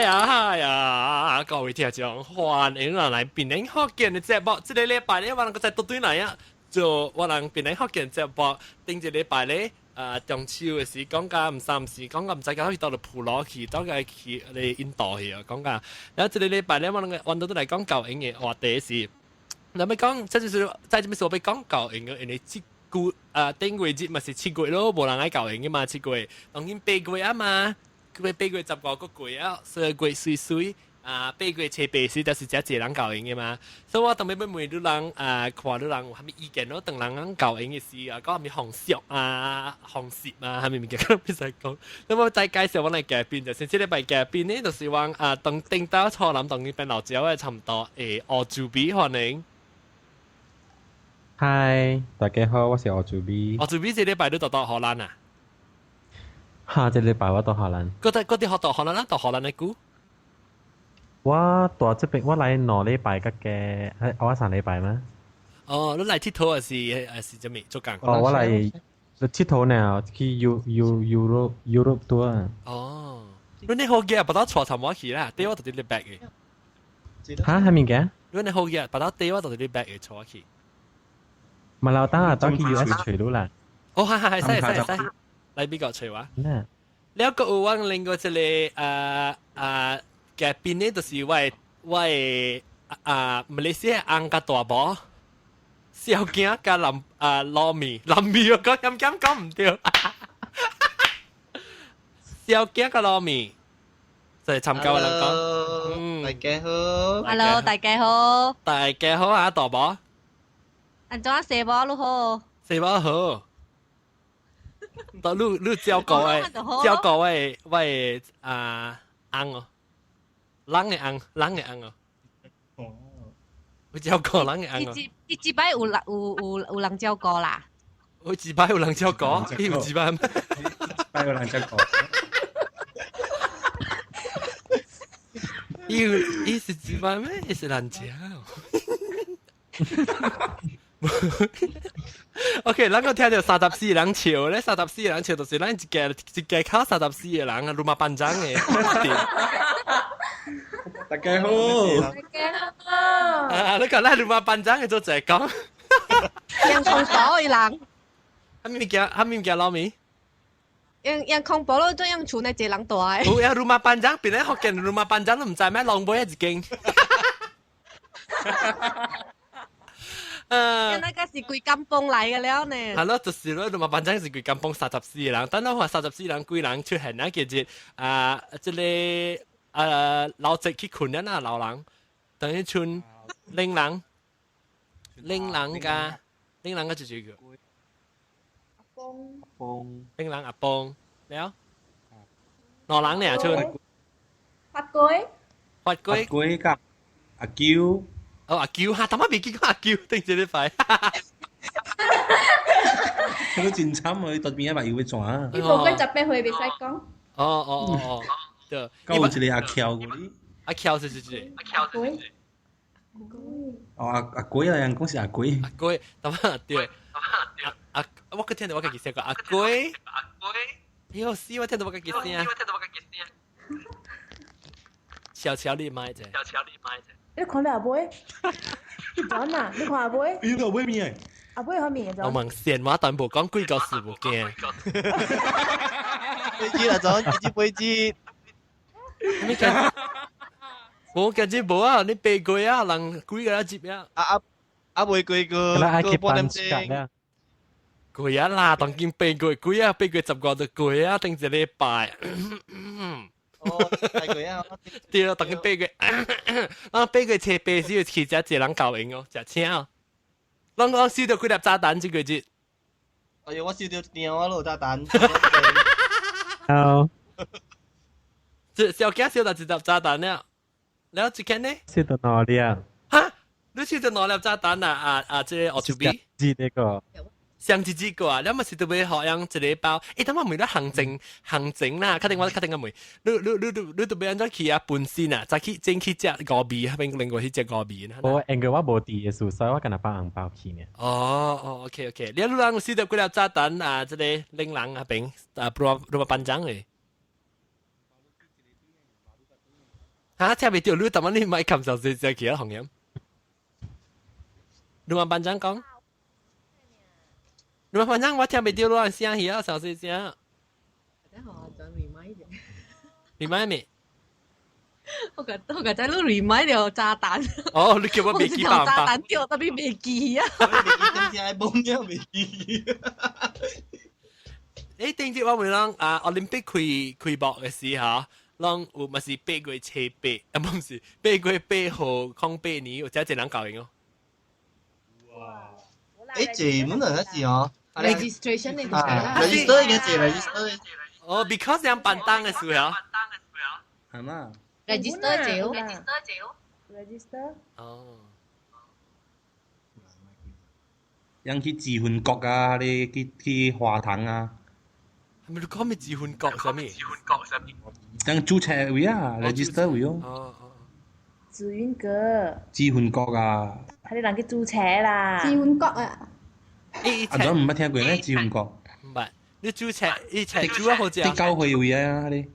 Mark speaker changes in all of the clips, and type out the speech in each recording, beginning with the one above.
Speaker 1: 呀！各位聽眾，歡迎來邊領學見嘅節目。這個禮拜咧，我能夠再倒轉來啊！就我能邊領學見節目，頂一禮拜咧，中秋嘅時講價唔三時，講價唔使講去到到普羅去，當個去嚟印度去啊，講價。然後這個禮拜咧，我能夠揾到都嚟講教育嘅話題是，那麼講，即係在這邊所謂講教育嘅，因為即個頂個節咪是7月咯，無人愛教育嘅嘛，7月，當然8月啊嘛。佢8月15個月啊，12月水水8月7、8時就是只人教應嘅嘛。所以我當每每啲人看到人有蝦米意見咯，當人教應嘅時啊，講蝦米紅色啊、紅色啊，蝦米物件咁必須講。咁我再介紹我嚟嘉賓就先，這禮拜嘉賓呢就是話當頂到初南當呢邊老椒嘅差唔多歐洲比歡迎。
Speaker 2: 嗨，大家好，我是歐洲比。
Speaker 1: 歐洲比這禮拜都到荷蘭啊？
Speaker 2: 哈，這禮拜我到荷蘭。
Speaker 1: 嗰啲學到荷蘭啦，到荷蘭嘅股。
Speaker 2: 我到這邊，我來2禮拜嘅，我3禮拜嗎？
Speaker 1: 哦，你嚟鐵頭還是做咩做工？
Speaker 2: 哦，我嚟鐵頭呢，去Europe tour。
Speaker 1: 哦，你好嘅，不到坐沉我去啦，對我到啲禮拜嘅。
Speaker 2: 嚇，係咪嘅？
Speaker 1: 你好嘅，不到對我到啲禮拜嘅坐去。
Speaker 2: 咪留單啊，當去 US 除到啦。
Speaker 1: 哦，係，使。嚟邊個除話？你有個有往另外一個嘅邊呢，就是我馬來西亞紅甲大寶，小囝甲糯米我講啱講唔對，小囝甲糯米，就係參加我人講。
Speaker 3: 大家好。
Speaker 4: Hello， 大家好。
Speaker 1: 大家好啊，大寶。
Speaker 4: 安怎食飽咯好？
Speaker 1: 食飽好。到你照顧喂翁哦，人嘅翁哦，我照顧人嘅翁哦。
Speaker 4: 一擺有人照顧啦。
Speaker 1: 我一擺有人照顧，你有一擺咩？
Speaker 2: 一擺有人照顧。
Speaker 1: 伊是一擺咩？伊是人家哦。OK， 咱個聽到34人笑咧，34人笑就是咱一家靠34個人啊，魯馬班長嘅。
Speaker 2: 大家好。
Speaker 4: 大家好。
Speaker 1: 你講咱魯馬班長嘅做就係講。
Speaker 4: 陽光島嘅人。
Speaker 1: 蝦米物件老味？
Speaker 4: 陽光島咯，怎樣厝內一人大嘅？
Speaker 1: 有呀，魯馬班長，邊咧學見魯馬班長都唔知咩，浪尾一間。
Speaker 4: 那個是規間崩嚟嘅了呢。
Speaker 1: 係咯，就是咯，同埋反正是規間崩34個人，等到話34人幾人出現啊，其實即個老直去困人啊，老人等於村領人嘅就係個領人阿崩了，老人呢村
Speaker 4: 發龜
Speaker 2: กับ阿嬌。
Speaker 1: 哦，阿嬌嚇，點解未見過阿嬌？頂住呢塊。
Speaker 2: 佢都真慘啊！對面一排要去轉。
Speaker 4: 你無幾十八歲，未使講。
Speaker 1: 哦，對。
Speaker 2: 夠有一個阿翹嗰啲。
Speaker 1: 阿嬌是。
Speaker 2: 哦，阿龜啊，人講是阿龜。
Speaker 1: 阿龜，咁對。我聽到我嘅意思個阿龜。喲，死！我聽到我嘅意思啊。悄你買啫。
Speaker 5: 你看你阿妹，真啊！你看阿妹，
Speaker 2: 你阿妹面啊？
Speaker 5: 阿妹好面嘅
Speaker 1: 我問閒話，但無講幾個事無驚。
Speaker 3: 飛機啦，咗直接飛機。
Speaker 1: 咩嘅？我嘅只無啊！你背過啊，人幾個接啊？
Speaker 3: 玫瑰個波點正。
Speaker 1: 貴啊啦，當見背過貴啊，背過10個就貴啊，頂住禮拜。
Speaker 3: 大佢啊！
Speaker 1: 對咯，當佢背過，我背過車背時要騎只人教應哦，只車哦。我燒到幾粒炸彈這個節。
Speaker 3: 哎呀，我燒到電話爐炸彈。
Speaker 2: 好。
Speaker 1: 小驚燒到幾粒炸彈了？然後之前呢？
Speaker 2: 燒到哪裡啊？
Speaker 1: 嚇！你燒到哪粒炸彈啊？這個奧比。
Speaker 2: 知呢個。
Speaker 1: 上一個啊，你咪是特別學樣一個包，等我問你行政啦，確定我問，你特別安怎去啊？本身啊，再去整去食五味，邊另外去食五味。
Speaker 2: 我應該我冇地嘅數，所以我跟他包紅包去呢。
Speaker 1: OK， 你有人試到幾粒炸彈啊？這個領人啊邊不班長誒。嚇聽未到你特晚你咪冚上細其他行業。你話班長講，你話班長我聽未到亂聲嘢啊，上細聲。
Speaker 4: 等下我再 remind 你。
Speaker 1: 你買未？
Speaker 4: 我覺得你 remind 了炸彈。
Speaker 1: 哦，你叫我未記辦
Speaker 4: 炸
Speaker 1: 法。
Speaker 4: 彈掉特別未記啊。
Speaker 3: 你點解懵咗未記？
Speaker 1: 誒，頂住我會讓Olympic 開幕嘅時候，讓有咪是8月7八，唔是8月8號抗8年，或者一人教贏哦。
Speaker 3: 誒，字門係一字哦。
Speaker 4: registration 你
Speaker 3: 啊，register 嘅字 register。
Speaker 1: 哦 ，because 樣辦單嘅時候。
Speaker 2: 係嘛
Speaker 4: register 照。
Speaker 5: register。
Speaker 1: 哦。
Speaker 6: 人去自換國啊，你去華堂啊，
Speaker 1: 係咪你講咩自換國上面？
Speaker 6: 人註冊位啊，register 位哦。
Speaker 1: 哦。
Speaker 5: 紫雲閣。
Speaker 6: 自換國啊，
Speaker 5: 睇你人去註冊啦。
Speaker 7: 自換國啊！
Speaker 6: 阿總唔捌聽過咩？自換國。
Speaker 1: 唔係，你註冊，你註咗好似
Speaker 6: 啲教會位啊，你。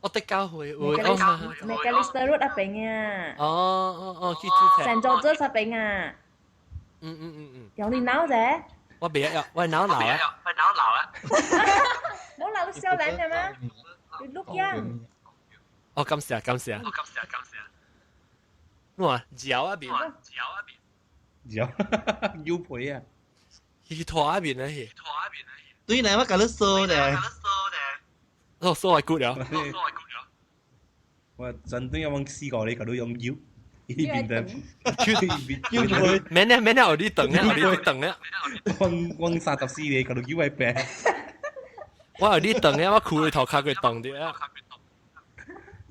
Speaker 1: 我的教會會。
Speaker 5: Macalister Road 嗰邊啊。
Speaker 1: 哦，去註冊。
Speaker 5: St George 嗰邊啊。有你鬧啫？
Speaker 1: 我別呀，我鬧啊！
Speaker 5: 冇鬧你笑臉嘅咩？你 look young。
Speaker 1: 哦，感謝。哇，腳一邊。
Speaker 6: 有腰背啊！
Speaker 1: 去拖一邊咧，
Speaker 3: 對呢，我搞到數嘅。
Speaker 1: 哦，數係 good 了。
Speaker 6: 我真都有冇試過你搞到用腰，呢邊嘅
Speaker 3: 腰背。
Speaker 1: 免咧，我啲等咧。
Speaker 6: 我34你搞到腰係病。
Speaker 1: 我有啲等咧，我褲頭卡佢等啲啊。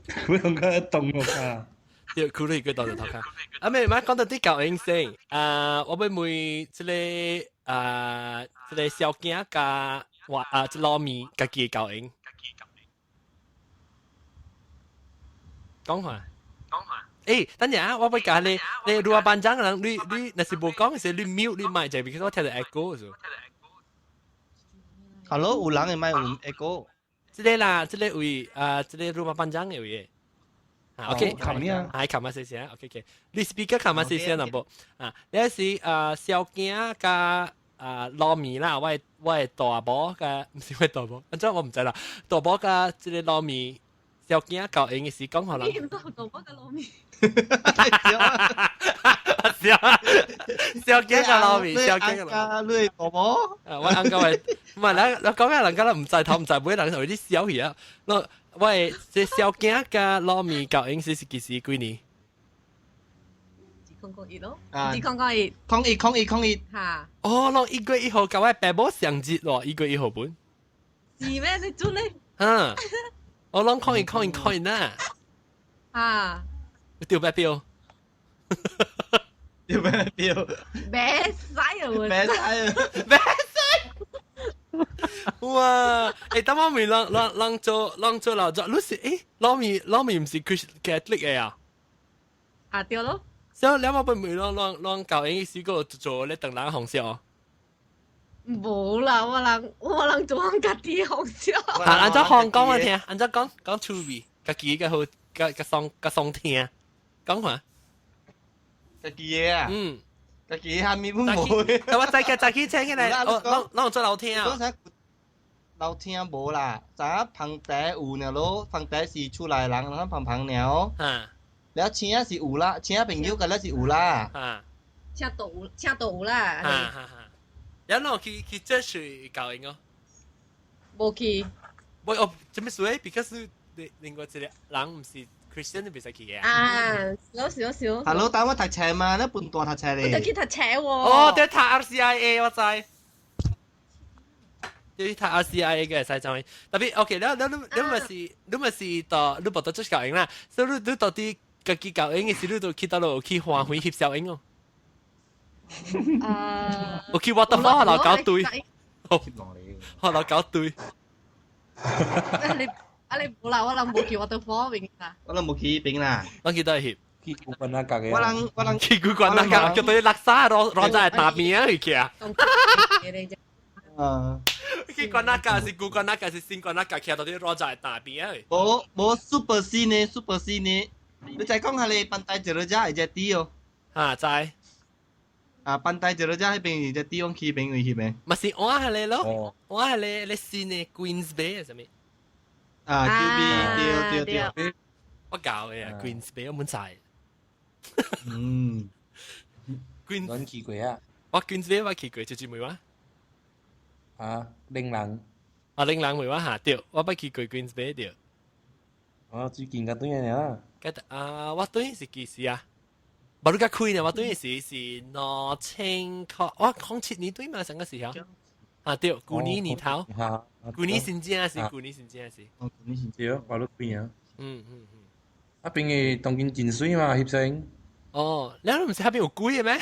Speaker 6: 佢同佢動啊！
Speaker 1: 要褲頭佢等就頭卡。啊，咪講到啲教應先，我會每即個小囝加即糯米家己教應。講下。誒，等陣啊，我會教你如果班長嘅人，你那是冇講嘅時，你 mute 你咪就係，because 我聽到 echo 咗。
Speaker 3: Hello，有人會買有 echo。
Speaker 1: 即個啦，即個位即個如果班長嘅位。OK，
Speaker 6: 琴呀，
Speaker 1: 係琴日試試，OK，你 speaker 琴日試試嗱噃啊，呢是小囝加糯米啦，我係大寶嘅，唔是我大寶，反正我唔知啦，大寶嘅即個糯米。小囝教英嘅時講可能。你唔到大寶嘅糯米。小囝嘅糯米，小囝嘅糯米。
Speaker 3: 你大寶？
Speaker 1: 我啱講係，唔係你講嘅人家唔在頭唔在尾，人就啲小嘢啊。喂，即小囝嘅糯米教英是幾時幾年？
Speaker 4: 抗疫咯，唔知抗疫。
Speaker 3: 抗疫。
Speaker 4: 嚇！
Speaker 1: 哦，攞1月1號教我爸爸生日喎，1月1號本。
Speaker 4: 是咩？你做咧？
Speaker 1: 嚇！我攞抗疫啦。
Speaker 4: 啊！
Speaker 1: 掉白標。
Speaker 3: 掉咩標？
Speaker 4: 咩使啊？
Speaker 3: 咩使？
Speaker 1: 咩使？哇！誒，等我咪讓做老作，你是誒攞米唔是 Catholic 嘅啊？
Speaker 4: 啊，對咯。
Speaker 1: 所以你我不咪讓教英試過做咧等冷紅燒。
Speaker 4: 冇啦，我能做香家啲紅燒。
Speaker 1: 按照香港我聽，按照講趣味，家己嘅好，嘅鬆聽，講下。
Speaker 3: 家己嘅啊？家己下面本
Speaker 1: 冇。但我再去請起來，我做樓聽啊。
Speaker 3: 樓聽冇啦，咋旁底有呢咯？旁底是出來人，咱旁了。แล้ว請是有啦，請朋友嘅咧是有啦。
Speaker 4: 請到有啦。
Speaker 1: 有喏去這水教英哦。
Speaker 4: 冇去。
Speaker 1: 喂，我做咩水 ？because 另外一個人唔是 Christian 唔使去嘅。
Speaker 4: 少。
Speaker 3: Hello，但我讀冊嘛，你半段讀冊嚟。
Speaker 4: 我就去讀冊喎。
Speaker 1: 哦，對，讀 RCIA 我知。對，讀 RCIA 嘅使就係特別 OK。你咪是到你報到出教英啦，所以你到啲家己教英嘅時，你都去到落去華會翕小英哦。我去 waterfall 學搞對，學搞對。
Speaker 4: 你冇啦，我冇去 waterfall 邊啦。
Speaker 3: 我冇去邊啦。
Speaker 1: 我記得係
Speaker 6: 去古關那格嘅。
Speaker 3: 我能
Speaker 1: 去古關那格，叫對垃圾攞在大邊啊去啊。去關那格是古關那格是新關那格，徛到啲攞在大邊啊。
Speaker 3: 冇 super C 呢 ，super C 呢。你就講下你班大隻佬仔係隻啲哦。
Speaker 1: 知。
Speaker 3: 班大隻佬仔喺邊隻啲用去邊位去邊？
Speaker 1: 咪是我係你咯，我係你先嘅 Queens Bay 係什麼
Speaker 3: ？QB 對。
Speaker 1: 我教嘅啊 ，Queens Bay 我滿晒。Queens
Speaker 6: 揾去過啊？
Speaker 1: 我 Queens Bay 我去過，就梅話。
Speaker 6: 嶺南。
Speaker 1: 嶺南梅話嚇對，我不去過 Queens Bay 對。
Speaker 6: 最近嗰對啊。
Speaker 1: 我對是幾時啊？冇你個開呢？我對是2000我講7年對嘛？上個時候對，舊年年頭，舊年先正是，舊年先正是。
Speaker 3: 舊年先
Speaker 6: 對，我都邊啊。邊嘅當見真水嘛，翕相。
Speaker 1: 你唔是嗰邊有鬼嘅咩？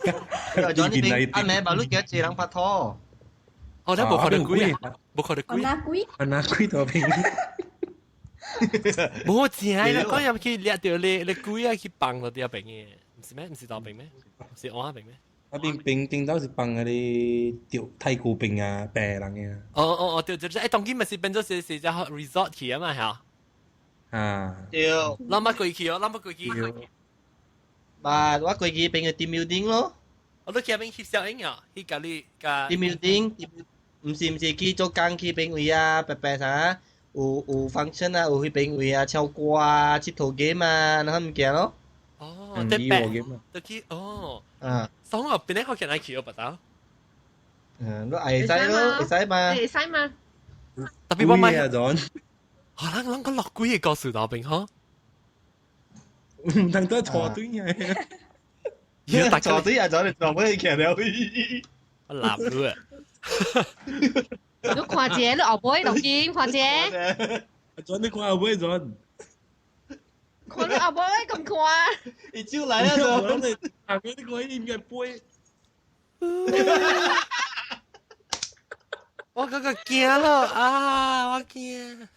Speaker 3: 又咗呢邊阿妹，把你幾多人拍拖？
Speaker 1: 你冇看到鬼啊？冇看到鬼。
Speaker 6: 拿鬼到邊？
Speaker 1: 冇正啦，講入去掠到你鬼啊去放到啲邊嘅，唔是咩？唔是當邊咩？唔是我邊咩？
Speaker 6: 邊頂到是放嗰啲條太古邊啊，白人嘅。
Speaker 1: 對，當今咪是變咗是只 resort 去啊嘛，係
Speaker 3: 對。
Speaker 1: 諗乜鬼去哦？諗乜鬼去？
Speaker 3: 我過去邊個點苗丁咯？
Speaker 1: 我都去邊翕小影啊，去隔離個
Speaker 3: 點苗丁，唔是去做工去邊位啊？白啥？有 function 啊，有去邊位啊？唱歌啊，佚佗 game 啊，然後唔見咯。
Speaker 1: 對白，都去所以我邊啲學人嚟去哦，不到。
Speaker 3: 都會使咯，會使嘛。
Speaker 4: 會使嘛？
Speaker 1: 特別我買
Speaker 6: 啊，John。
Speaker 1: 人講落鬼嘅告訴到邊嗬？
Speaker 6: 唔能得錯對嘅。
Speaker 3: 錯對啊，John，你做咩劇了？
Speaker 1: 我立咗啊！
Speaker 4: 你看姐，你後背龍劍，看姐。
Speaker 6: John，你看後背 John。
Speaker 4: 看你後背咁看。
Speaker 3: 你招嚟啊，John！
Speaker 6: 你行嗰啲個應嘅背。
Speaker 1: 我嗰個驚咯我驚。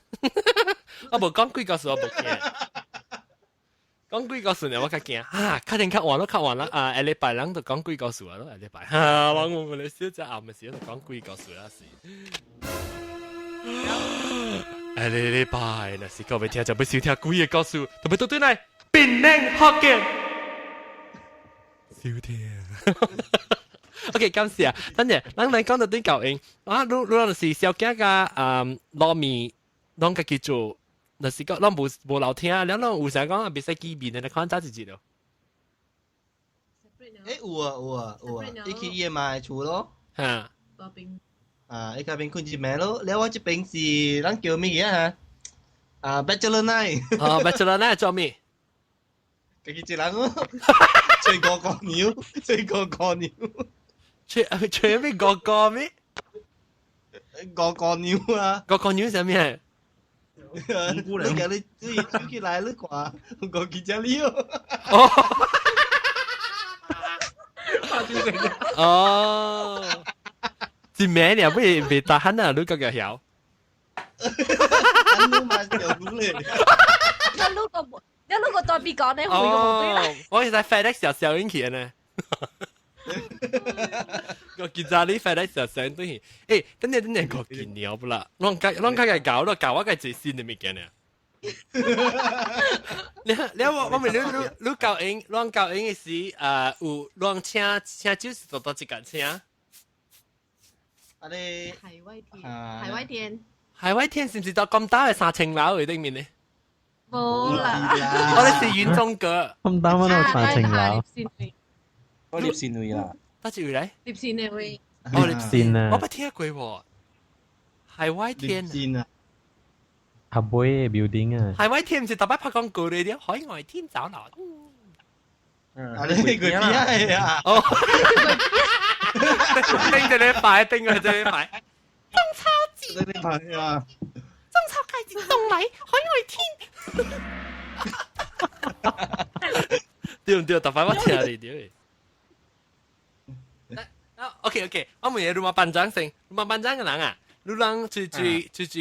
Speaker 1: 我冇講鬼告訴我冇驚。講鬼告訴你我較驚確定較完啦下禮拜人就講鬼告訴我咯，下禮拜我哋小姐暗嘅時就講鬼告訴我下禮拜若是各位聽就要收聽鬼嘅告訴，特別到對嚟變靚學嘅收聽。OK， 感謝啊！等陣，咱嚟講到啲教應你是小姐嘅糯米，啷個叫做？那是講，咱無留聽，咱有成講別使見面嘅，你看早一節咯。
Speaker 3: 有啊，一去夜買厝咯。一個邊困住咩咯？你我這邊是咱叫咩嘢嚇？Bachelor night。Bachelor
Speaker 1: night 做咩？
Speaker 3: 自己一人咯，吹個鳥。
Speaker 1: 吹咩個咩？
Speaker 3: 個鳥啊！
Speaker 1: 個鳥係咩？
Speaker 3: 你叫你自己出去來你看，個記者了。
Speaker 1: 是咩呢？不如別打喊啊！你個個曉。
Speaker 3: 你嘛就รู้เลย
Speaker 4: 一路個代表講呢，回個冇對啦。
Speaker 1: 我係在 FedEx 小影片呢。個記者你 FedEx 小影片，等陣個見鳥不啦？啷個搞咯？搞我個最新嘅物件呢？你我咪你教影，啷教影嘅時有啷請就是做多一間請。海威天是唔是到咁大嘅3層樓嘅頂面呢？
Speaker 4: 冇啦，
Speaker 1: 我哋是遠中閣。
Speaker 2: 咁大乜都3層樓。
Speaker 6: 我獵線去啦。
Speaker 1: 多謝嚟。
Speaker 4: 獵線嘅會。
Speaker 2: 獵線啊！
Speaker 1: 我冇聽過喎。海威天。
Speaker 3: 獵線啊！
Speaker 2: 阿妹 building 啊。
Speaker 1: 海威天唔是特別拍廣告嚟啲海外天找樓。
Speaker 3: 你佢邊啊？
Speaker 1: 哦。盯住你擺，盯住你擺。中秋節。
Speaker 3: 你擺啊！
Speaker 1: 中秋佳節送禮，海外天。對唔對？特別我聽你啲。OK， 我問你，你話班長先，你話班長嘅人啊，你啷最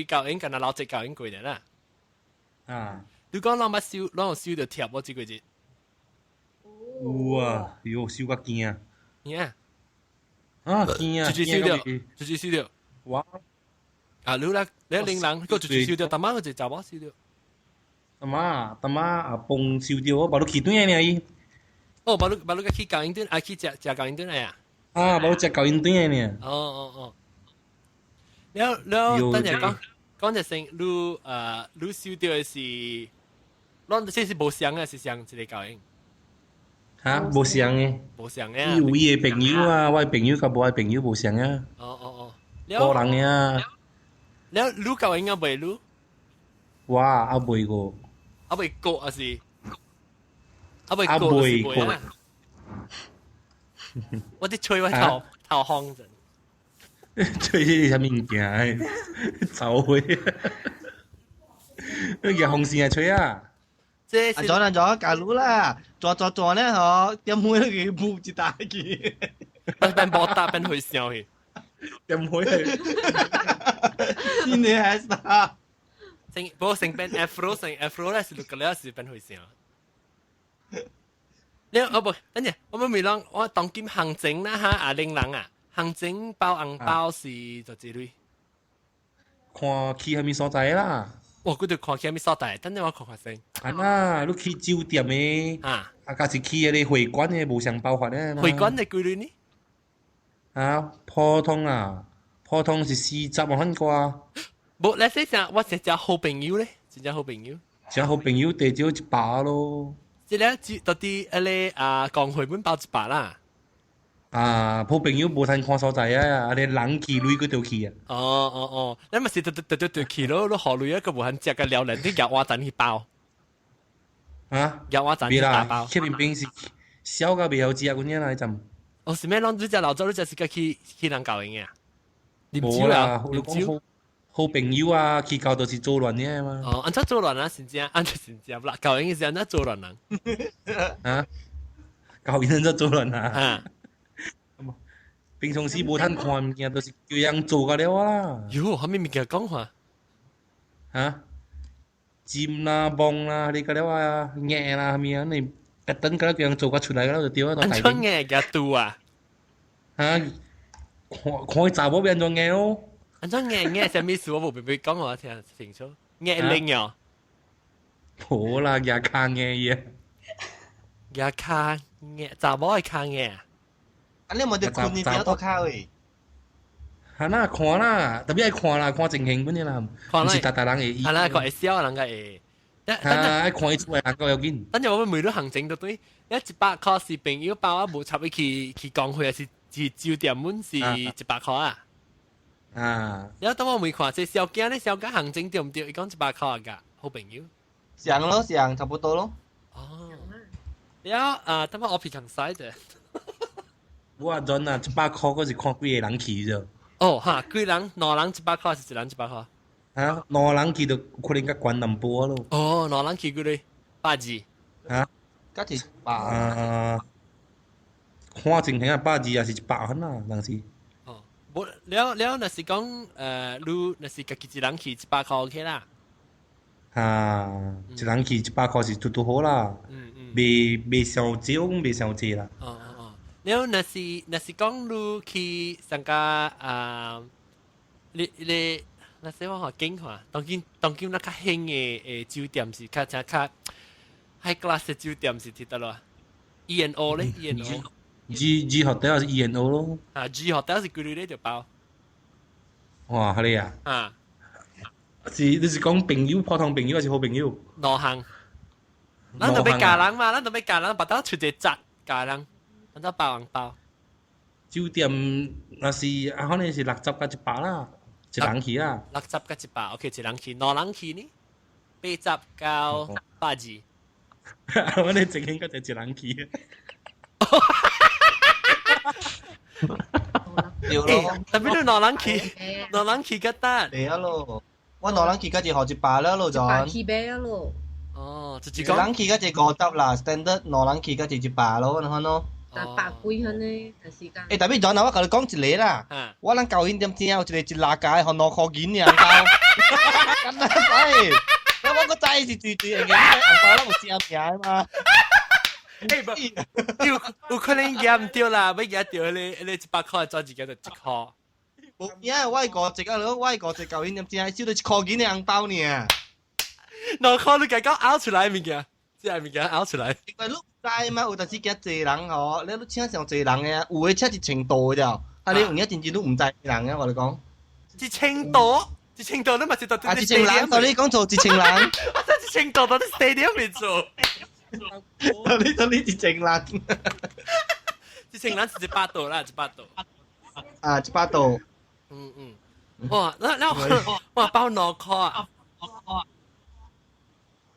Speaker 1: 教應，近日老隻教應過嚟啦。你講啷乜燒，啷燒到貼我知佢知。
Speaker 6: 有啊，燒個驚啊！
Speaker 1: 驚啊！
Speaker 6: 驚啊！
Speaker 1: 最燒掉，最燒掉。
Speaker 6: 哇！
Speaker 1: 你啦，你領人個最燒掉，但晚佢就查某燒掉。
Speaker 6: 大媽啊蹦燒掉啊，把你起斷呢伊。
Speaker 1: 哦，把你個去教英頓，啊去食教英頓嚟啊。
Speaker 6: 啊，把你食教英頓呢。
Speaker 1: 哦。แล้วตั้งแต่講就成你燒掉嘅是，咱這是無相嘅，是相一個教英。
Speaker 6: 嚇，無相嘅。
Speaker 1: 無相嘅。
Speaker 6: 有伊嘅朋友啊，我嘅朋友甲無嘅朋友無相啊。
Speaker 1: 哦。
Speaker 6: 個人嘅啊。
Speaker 1: แล้ว你教英啊未你？
Speaker 6: 我啊未過。
Speaker 1: 啊未過啊是？啊未過是未啊？我啲吹我頭烘陣。
Speaker 6: 吹啲啥物件？走去，那個紅線係吹啊！
Speaker 1: 即
Speaker 3: 係咗，假如啦，做咧嗬，點會佢冇一大件？
Speaker 1: 變波打變去笑去，
Speaker 6: 點會係？
Speaker 3: 先你係啥？
Speaker 1: 不過成變 Afro 咧是六個咧是變去笑。你哦不，等陣我咪講我當今行情啦嚇，阿玲人啊。行政包紅包是就之類，
Speaker 6: 看去係咪所在啦？
Speaker 1: 我嗰度看起咪所在，等陣我看先。
Speaker 6: 啊，你去酒店嘅，假是去嗰啲會館嘅無相包法咧。
Speaker 1: 會館嘅幾類呢？
Speaker 6: 啊，普通是40萬啩。
Speaker 1: 冇，你先講，我係隻好朋友咧，係隻好朋友。
Speaker 6: 隻好朋友地少100咯。
Speaker 1: 即係咧，到啲講繪本包100啦。
Speaker 6: 啊，好朋友無通看所在啊，你人去累嗰條去啊。
Speaker 1: 哦，你咪是對去咯，你學累一個無限隻嘅撩人啲夾娃蛋去包。
Speaker 6: 啊？
Speaker 1: 夾娃蛋去打包。
Speaker 6: 嗰邊邊是小個未好食嗰啲啦，陣。
Speaker 1: 哦，是咩？你隻老周，你隻是個去人教嘅啊？
Speaker 6: 冇啦，你講好朋友啊，去教到是做亂嘅嘛。
Speaker 1: 哦，安怎做亂啊？先正，安怎先正啦？教嘅是安怎做亂人？
Speaker 6: 啊？教人就做亂啊？平常時冇通看物件，都是叫人做個了啦。
Speaker 1: 喲，係咪物件講話？
Speaker 6: 嚇？尖啦、棒啦，你個了啊，硬啦，係咪啊？你特登個叫人做個出來，個就掉喺度。
Speaker 1: 安怎硬嘅度啊？
Speaker 6: 嚇？看查某變做硬咯。
Speaker 1: 安怎硬什麼事？我冇俾講我聽清楚。硬拎啊？
Speaker 6: 冇啦，牙卡硬嘢。
Speaker 1: 牙卡硬，查某係卡硬。
Speaker 3: 啊！你冇得看你邊度卡誒？
Speaker 6: 係啦，看啦，特別係看啦，看情形嗰啲啦，唔是大人嘅。
Speaker 1: 係啦，看會笑人嘅誒。
Speaker 6: 愛看伊出來人夠要緊。
Speaker 1: 等陣我每都行政到對，100塊是朋友包啊，無插去講會是酒店門是100塊啊。
Speaker 6: 啊！
Speaker 1: 然後等我未看，即小姐咧，小姐行政對唔對？伊講100塊㗎，好朋友。
Speaker 3: 像咯，像差不多咯。
Speaker 1: 哦。然後等我平常曬嘅。
Speaker 6: 我話陣啊，100塊嗰是看幾個人去啫。
Speaker 1: 哦哈，幾人？2人100塊，是1人100塊。
Speaker 6: 啊，2人去就可能較懸淡薄咯。
Speaker 1: 哦，2人去幾類？100
Speaker 6: 啊？
Speaker 3: 加是100。
Speaker 6: 啊，看情形啊，100也是100分啦，當時。
Speaker 1: 哦，冇了，若是講你若是家己一人去100塊 OK 啦。
Speaker 6: 啊，一人去100塊是拄好啦。未上少，未上濟啦。
Speaker 1: แล้วน่ะสิ講你去上加你那些話經話，當今那較興嘅酒店是較 high class 嘅酒店是睇得咯。E&O 咧 ，E&O。G
Speaker 6: hotel 是 E&O 咯。
Speaker 1: 啊 ，G hotel 是幾類咧就包。
Speaker 6: 哇，係你啊？
Speaker 1: 啊。
Speaker 6: 你是講朋友普通朋友還是好朋友？
Speaker 1: 兩行。咱就要嫁人嘛，咱就要嫁人，把它出一紮嫁人。安怎包紅包？
Speaker 6: 酒店若是可能是60加100啦，一人去啦。
Speaker 1: 60加100 ，OK， 一人去，2人去呢？80到120。
Speaker 6: 我哋正經嗰隻一人去。
Speaker 3: 對咯。
Speaker 1: 特別你2人去個得。
Speaker 3: 係啊咯，我2人去嗰隻學100啦咯，就。
Speaker 4: 100去買咯。
Speaker 1: 哦，
Speaker 3: 一人去嗰隻50啦 ，standard 2人去嗰隻100咯，你看咯。
Speaker 4: 但100幾分呢？但時間。
Speaker 3: 特別咗嗱，我同你講一個啦，我諗舊年點知有一個一拉架，學2塊錢嘅紅包，咁啊係，我個仔是最嘅紅包啦，冇蝕錢啊嘛。
Speaker 1: 有可能夾唔掉啦，要夾掉你100塊再自己就1塊。
Speaker 3: 冇，因為我係舊隻舊年點知係少到1塊錢嘅紅包呢。
Speaker 1: 脑壳你家讲拗出来物件，即系物件拗出来。
Speaker 3: 因為你知嘛，有陣時驚濟人吼，你請上濟人嘅，有嘅車一程度嘅啫。啊，你有影真正都唔知人嘅，我哋講。
Speaker 1: 一千多，一千多，你咪是到
Speaker 3: 啊，一程人，到你講做一程人，
Speaker 1: 我真一千多到你 stadium 面做。
Speaker 3: 到你一程人。
Speaker 1: 一千人是100度啦，100度。
Speaker 3: 啊，100度。
Speaker 1: 哇，那哇包腦殼啊！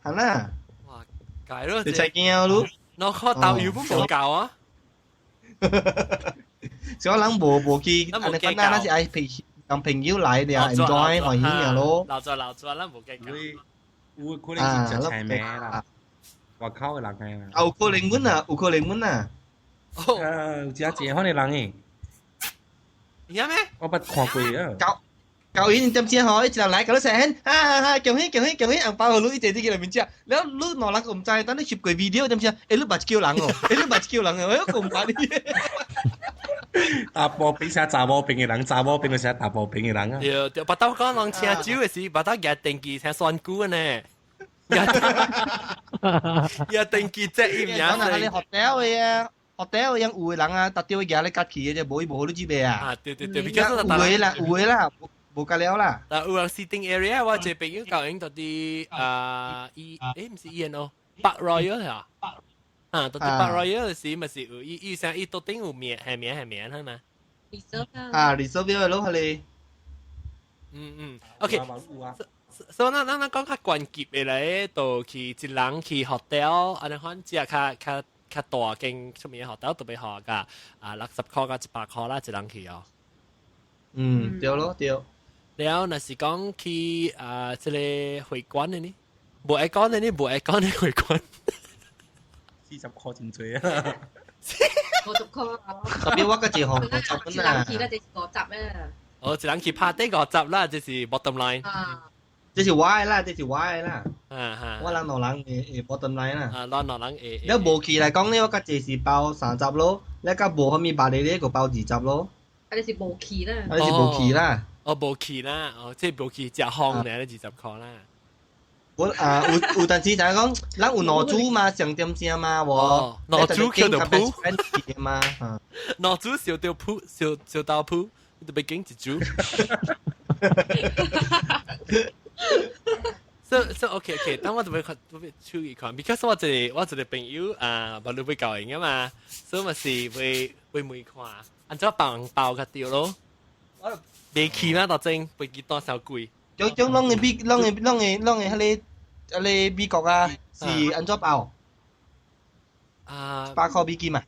Speaker 3: 係啦。
Speaker 1: 哇，解咯！
Speaker 3: 你才驚咯？
Speaker 1: 腦殼豆油本冇夠啊！
Speaker 3: 所以人無去，安尼講那是愛朋友來的，enjoy 歡喜嘅咯。
Speaker 1: 留咗，咱冇計較。
Speaker 6: 有可能是食菜名啦，外口嘅人嘅。
Speaker 3: 有可能阮啊，有可能阮啊。
Speaker 6: 有只濟可能人誒。
Speaker 1: 有咩？
Speaker 6: 我捌看過啊。
Speaker 3: 舊年點知吼，一人來搞到成，恭喜紅包你一隻啲叫嚟面知，แล้ว你นอนหลังก็唔ใจตอนนี้ชิป個 video 點知你บัตร叫หลัง哦，你บัตร叫หลัง哦，我唔怕你。
Speaker 6: 打波比寫查某兵嘅人，查某兵就寫打波兵嘅人啊。
Speaker 1: 對，把刀講人請酒嘅時，把刀夾定記請選股呢。夾定記即係名
Speaker 3: 仔。你學掉嘅啊！學掉yang 有嘅人啊，特掉嘅嘢你夾起嘅啫，冇你知咩啊？
Speaker 1: 啊，對，比較
Speaker 3: 有嘅啦。冇隔了啦。
Speaker 1: 但有人 sitting area 我這邊有教人到啲唔是 ENO Park Royal 啊，到啲 Park Royal 時咪是有伊成伊到頂有名係名係嘛
Speaker 3: ？reserve 嘅咯係
Speaker 1: 你。OK。所以咱講較關鍵嘅咧，到去一人去 hotel， 安尼款只較大間出面嘅 hotel 特別好㗎，60塊到100塊啦，一人去哦。
Speaker 3: 對咯對。
Speaker 1: แล้วน่ะสิ講去即個會館嘅呢？冇愛講嘅呢？冇愛講嘅會館。
Speaker 6: 40塊真多啊
Speaker 4: 50塊。
Speaker 3: 特別我個一項50蚊啊。
Speaker 4: 一人去嗰隻50咩？
Speaker 1: 哦，一人去拍啲50啦，即是 bottom line。
Speaker 3: 這是歪啦，這是歪啦。
Speaker 1: 我
Speaker 3: 人兩人誒 bottom line 啦。
Speaker 1: 兩人誒。
Speaker 3: 你無去嚟講呢，我個這是包30咯，你個無後面把你呢個包20咯。
Speaker 4: 啊，你是無去啦。
Speaker 3: 你是無去啦。
Speaker 1: 無去啦，即係無去食烘咧，20塊啦。
Speaker 3: 有陣時就係講，咱有攞豬嘛，上點正嘛，喎。
Speaker 1: 攞豬叫到鋪
Speaker 3: 嘛，
Speaker 1: 攞豬燒到鋪，燒到鋪，你都俾經一豬。So OK，等我特別注意看 ，because 我一個朋友無你會教人噶嘛，所以咪是會每看，按照包個掉咯。未去啦，到真飛機多少貴？
Speaker 3: 種攏嘅美國啊，是按怎包？8塊美金嘛。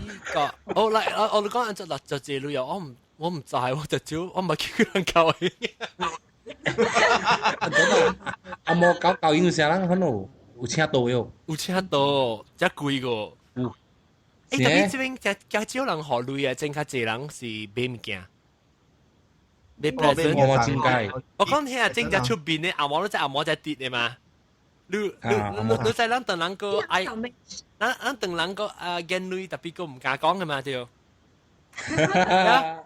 Speaker 1: 美國，我哋講按照就這旅遊，我唔知，我就少，我唔係叫人教嘅。
Speaker 6: 阿莫教英語人可能有請到喲，
Speaker 1: 有請到，真貴個。但係這邊較少人學旅啊，真較濟人是買物件。你 present
Speaker 6: 我真解。
Speaker 1: 我講聽下正在出邊咧，阿毛在跌嘅嘛。你在咱等人個愛，咱等人個見女特別個唔敢講嘅嘛對。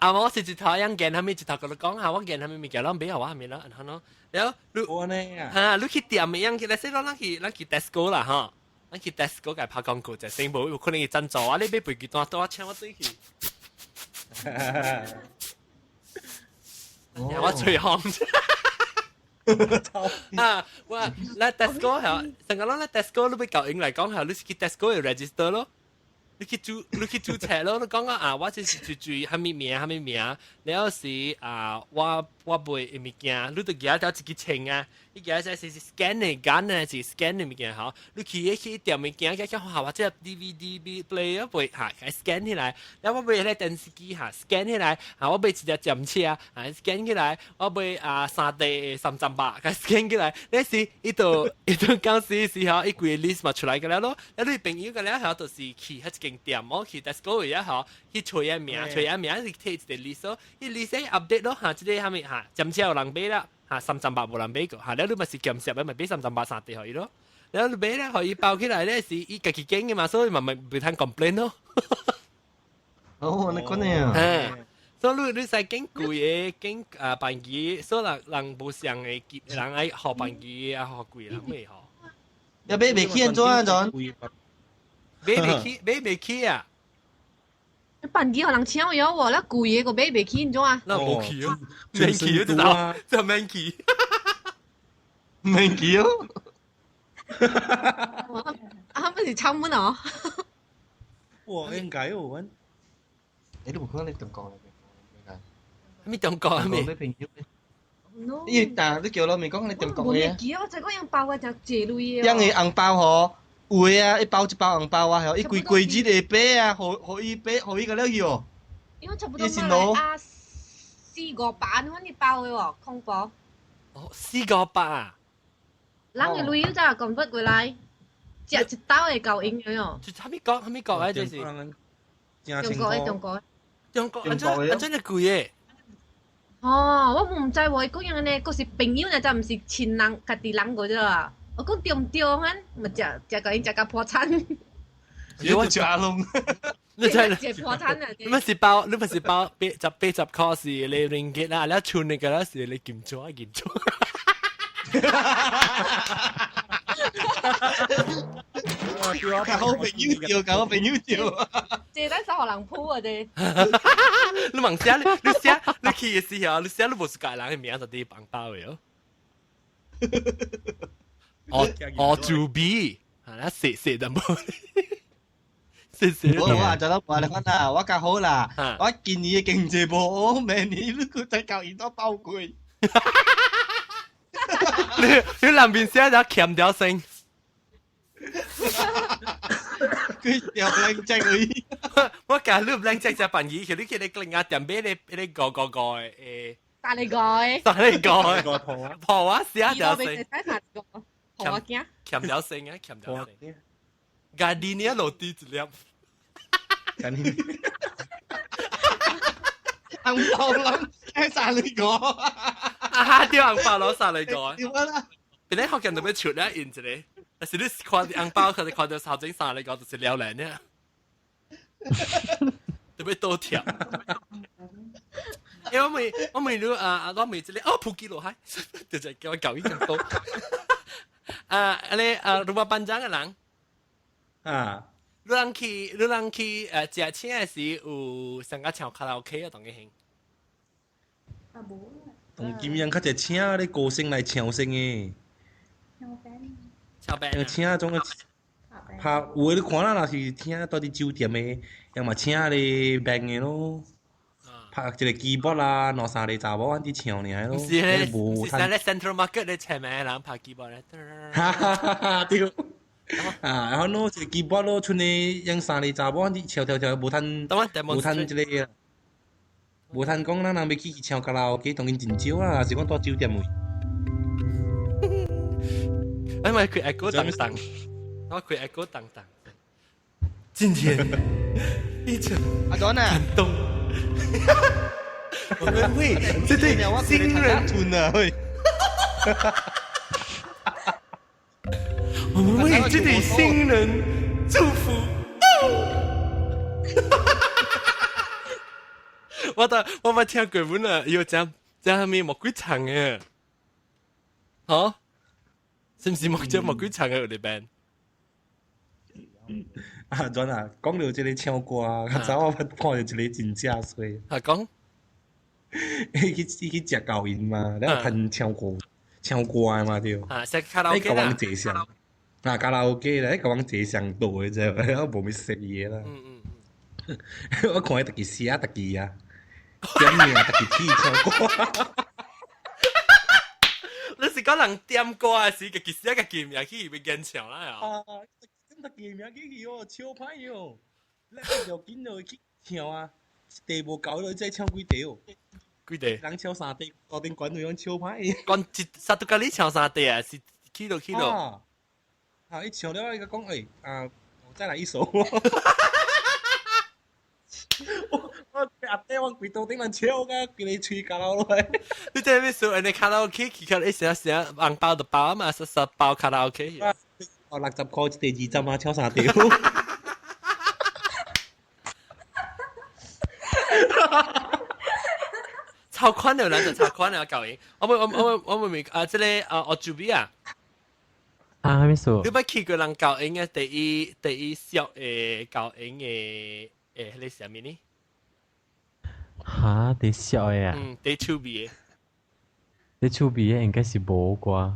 Speaker 1: 阿毛是一頭樣見，後面一頭個你講下，我見後面物件咱俾下我係咪啦？然後然後你去店嘅樣，你說咱去 Tesco 啦哈，咱去 Tesco 嘅拍廣告就成冇，有可能要贊助啊！你俾飛機多多請我對去。我最紅我來 Tesco 係，成個人來 Tesco 你俾教英嚟講係，你去 Tesco 要 register 咯，你去註冊咯，你講我就是注意係咪名，你有時我買物件，你都記得自己稱啊，你記得是 scan 嚟揀咧，是 scan 嘅物件好，你去店物件，嘅好或者 DVD player 背嚇，scan 起來，然後我買咧電視機嚇 scan 起來，我買一隻針車scan 起來，我買3地300 scan 起來，那時一度講時候，一個 list 嘛出來嘅啦咯，一對朋友嘅咧嚇，就是去一間店，我去 Tesco 嘅嚇，去吹下名，你睇一個 list 咯，一 list update 咯嚇，即係係咪嚇？針車有人買啦。300冇人俾個，然後你咪是撳石咪俾300 3地可以咯。然後你俾咧可以包起來咧是依家己經嘅嘛，所以咪唔會聽 complain 咯。
Speaker 3: 哦，你講呢？
Speaker 1: 所以你使經貴嘅經辦機，所以人無上嘅人愛學辦機啊，學貴人咩學？
Speaker 3: 要買未起安怎啊？陣
Speaker 1: 買未起啊？
Speaker 4: 辦機可能搶咗喎，那貴嘅個買未起，安怎啊？
Speaker 1: 那冇起啊，免起就知道，就免起，
Speaker 3: 免起哦。
Speaker 4: 啊，不是搶乜哦？
Speaker 6: 哇，應該哦，
Speaker 3: 你都冇可能你咁講啦。
Speaker 1: 咩中國啊？咩？
Speaker 3: 但你叫我咪講你點講嘅？
Speaker 4: 記啊，我就講樣包啊，就借類嘅。
Speaker 3: 因為紅包嗬，有嘅啊，一包紅包啊，係一櫃子嚟俾啊，可以個了去哦。
Speaker 4: 因為差不多買啊4-5版嗰啲包嘅喎，空包。
Speaker 1: 哦，4-5啊！
Speaker 4: 人嘅類都真係咁不過來，只一刀係夠應嘅哦。
Speaker 1: 就係咪講啊？這是
Speaker 4: 中國。
Speaker 1: 安怎貴嘅？
Speaker 4: 哦，我唔知喎，嗰樣呢，嗰是朋友呢，就唔是親人家己人嗰啫啦。我講對唔對啊？咪食個因食個破產。
Speaker 3: 我食窿。
Speaker 1: 你真
Speaker 4: 係破產啊！
Speaker 1: 你咪是包80塊是你ringgit啦，你存你個啦是你kiếm咗。
Speaker 3: 搞朋友調。
Speaker 4: 借得手人鋪啊！啫。
Speaker 1: 你問下你去嘅時候，你寫你冇是個人嘅名就啲紅包嘅哦。to be，係啦，寫得冇。
Speaker 3: 我話就諗話你講啦，我較好啦，我建議嘅經濟部，我明年都估計夠幾多包攰。
Speaker 1: 你兩邊寫咗強調聲。
Speaker 3: 佢又靚仔佢。
Speaker 1: 我講你唔靚仔就辦嘢，佢哋另外點俾你個誒。
Speaker 4: 打你蓋。
Speaker 1: 破啊！寫條聲。
Speaker 4: 破啊驚。
Speaker 1: 強調聲啊，強調聲。Gardenia 落地一粒。
Speaker 3: 紅包諗聽晒你講。
Speaker 1: 啲紅包攞晒你講。邊啲學人特別出咧，然之咧，但是你看啲紅包，佢哋看到頭整晒你講就是了然咧，特別多條。因為我未รู้我未知咧，撲幾落海，就係叫我搞呢咁多。你如果班長嘅人。你人去食錢嘅時有上個唱卡拉 OK 啊，當佢興。
Speaker 6: 同金樣較隻請你歌星來唱聲嘅。
Speaker 1: 唱 band。
Speaker 6: 請種嘅拍有嘅你看啦，若是請到啲酒店嘅，要麼請你 band 嘅咯。拍一個 keyboard 啦，2-3個查某啲唱嚟咯。
Speaker 1: 唔是咧，Central Market 咧前面人拍 keyboard 咧。
Speaker 6: 對。然後咯，一個 keyboard 咯，剩你用3個查某啲跳，無趁即個，無趁講咱人要去唱卡拉 OK，當然真少啦，是講到酒店位。
Speaker 1: 因為佢 echo 等等，我佢 echo 等等。今天一場
Speaker 3: 阿講啊，
Speaker 1: 感動。我們為這對新人
Speaker 3: 吞啊，喂！
Speaker 1: 我們為這對新人祝福。我咪聽過本啊，要講下面莫鬼唱嘅，嚇？是唔是莫鬼唱嘅？我哋 band？
Speaker 6: 轉啊，講到這個唱歌啊，較早我看到一個真正衰。
Speaker 1: 講？
Speaker 6: 去食教員嘛，然後彈唱歌嘛對。
Speaker 1: 食卡拉 OK 啦。
Speaker 6: 講坐上，卡拉 OK 啦，講坐上到嘅啫，我冇咩食嘢啦。我看伊特己寫特己啊，點名特己去唱歌。
Speaker 1: 你是講人點歌啊？是自己寫自己名去邊演唱啦？
Speaker 6: 特己名去哦，超歹哦！你就緊就去唱啊，地無夠你再唱幾地哦？
Speaker 1: 幾地？
Speaker 6: 人唱3地，到頂管隊樣超歹。
Speaker 1: 講殺到你唱3地啊？是去到。
Speaker 6: 伊唱了，伊個講我再來一首。我阿爹我跪到頂人唱噶，叫你吹卡拉落來。
Speaker 1: 你在咩時候？你卡拉 OK 去卡一成紅包就包啊嘛，實包卡拉 OK。
Speaker 6: 60塊一地2針啊，唱3地。
Speaker 1: 超宽的，咱就超宽的教营。我咪啊，这个啊，我主编啊。
Speaker 2: 啊，咩事？
Speaker 1: 你捌去過人教英嘅第一小教英嘅迄個啥物呢？
Speaker 2: 嚇，啲小嘅啊？
Speaker 1: 第手臂嘅。
Speaker 2: 啲手臂嘅應該是無啩。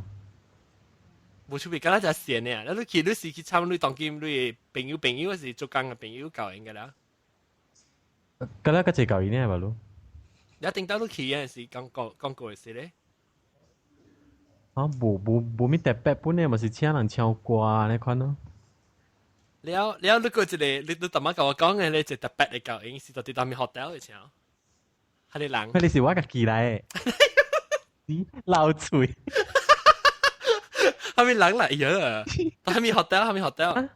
Speaker 1: 無手臂，敢若就線嘅。你去你是去參你當今你朋友還是做工嘅朋友教英嘅啦？
Speaker 2: 咁啦，嗰隻教英呢係咪咯？
Speaker 1: 你一定到你去嘅是講過嘅事咧。
Speaker 2: 啊，無咩特別，本嚟咪是請人唱歌你看咯。
Speaker 1: 了，你個一個，你頭媽甲我講嘅咧，就特別嘅教英是到啲當面 hotel 嘅請，係你人。
Speaker 2: 你是我家己來嘅，你老嘴。
Speaker 1: 係咪人嚟嘅？係咪 hotel？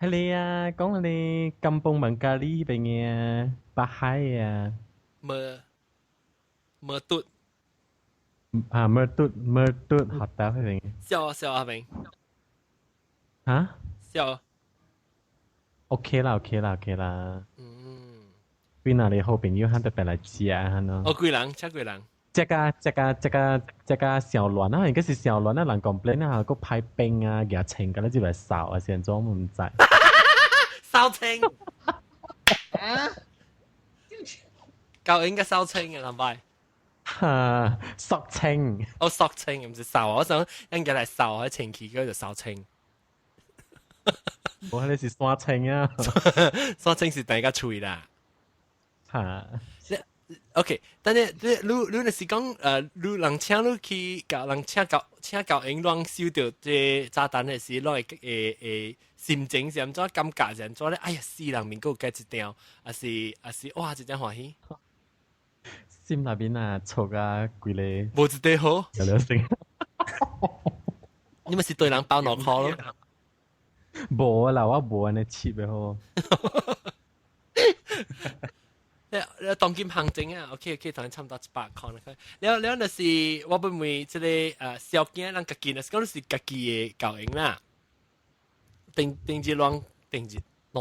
Speaker 2: 係你啊，講你金邦文咖喱邊嘅北海啊。
Speaker 1: 沒嘟。
Speaker 2: 啊，Mertut hotel 係咪？
Speaker 1: 笑係咪？
Speaker 2: 啊？
Speaker 1: 笑。
Speaker 2: OK 啦。邊哪裡好朋友喊特別來食啊？喏。
Speaker 1: 哦，幾人？
Speaker 2: 這個小亂啊，應該是小亂啊，人講 plan 啊，個派冰啊，夾青㗎，你就嚟掃啊，先裝唔知。
Speaker 1: 掃青。啊？教應該掃青嘅，係咪？
Speaker 2: 哈，索青。
Speaker 1: 哦，索青唔是掃，我想人家嚟掃喺前期嗰度掃青。
Speaker 2: 我你是刷青啊？
Speaker 1: 刷青是大家吹啦。
Speaker 2: 哈。
Speaker 1: OK， 但係你是講你人請你去教人請教英亂收到這炸彈嘅時，攞嘅心情是點做，感覺是點做咧？哎呀，死人面嗰個計一條，還是哇，真正歡喜。
Speaker 2: 心那邊啊，嘈啊，攰咧。
Speaker 1: 冇一對好。
Speaker 2: 有兩聲。
Speaker 1: 你咪是對人包腦殼咯。
Speaker 2: 冇啊，我冇安尼切嘅好。
Speaker 1: 你當今行情啊 ，OK， 同你差唔多100塊啦。你就是我本為即個小囝人家己，講是家己嘅教英啦。定住2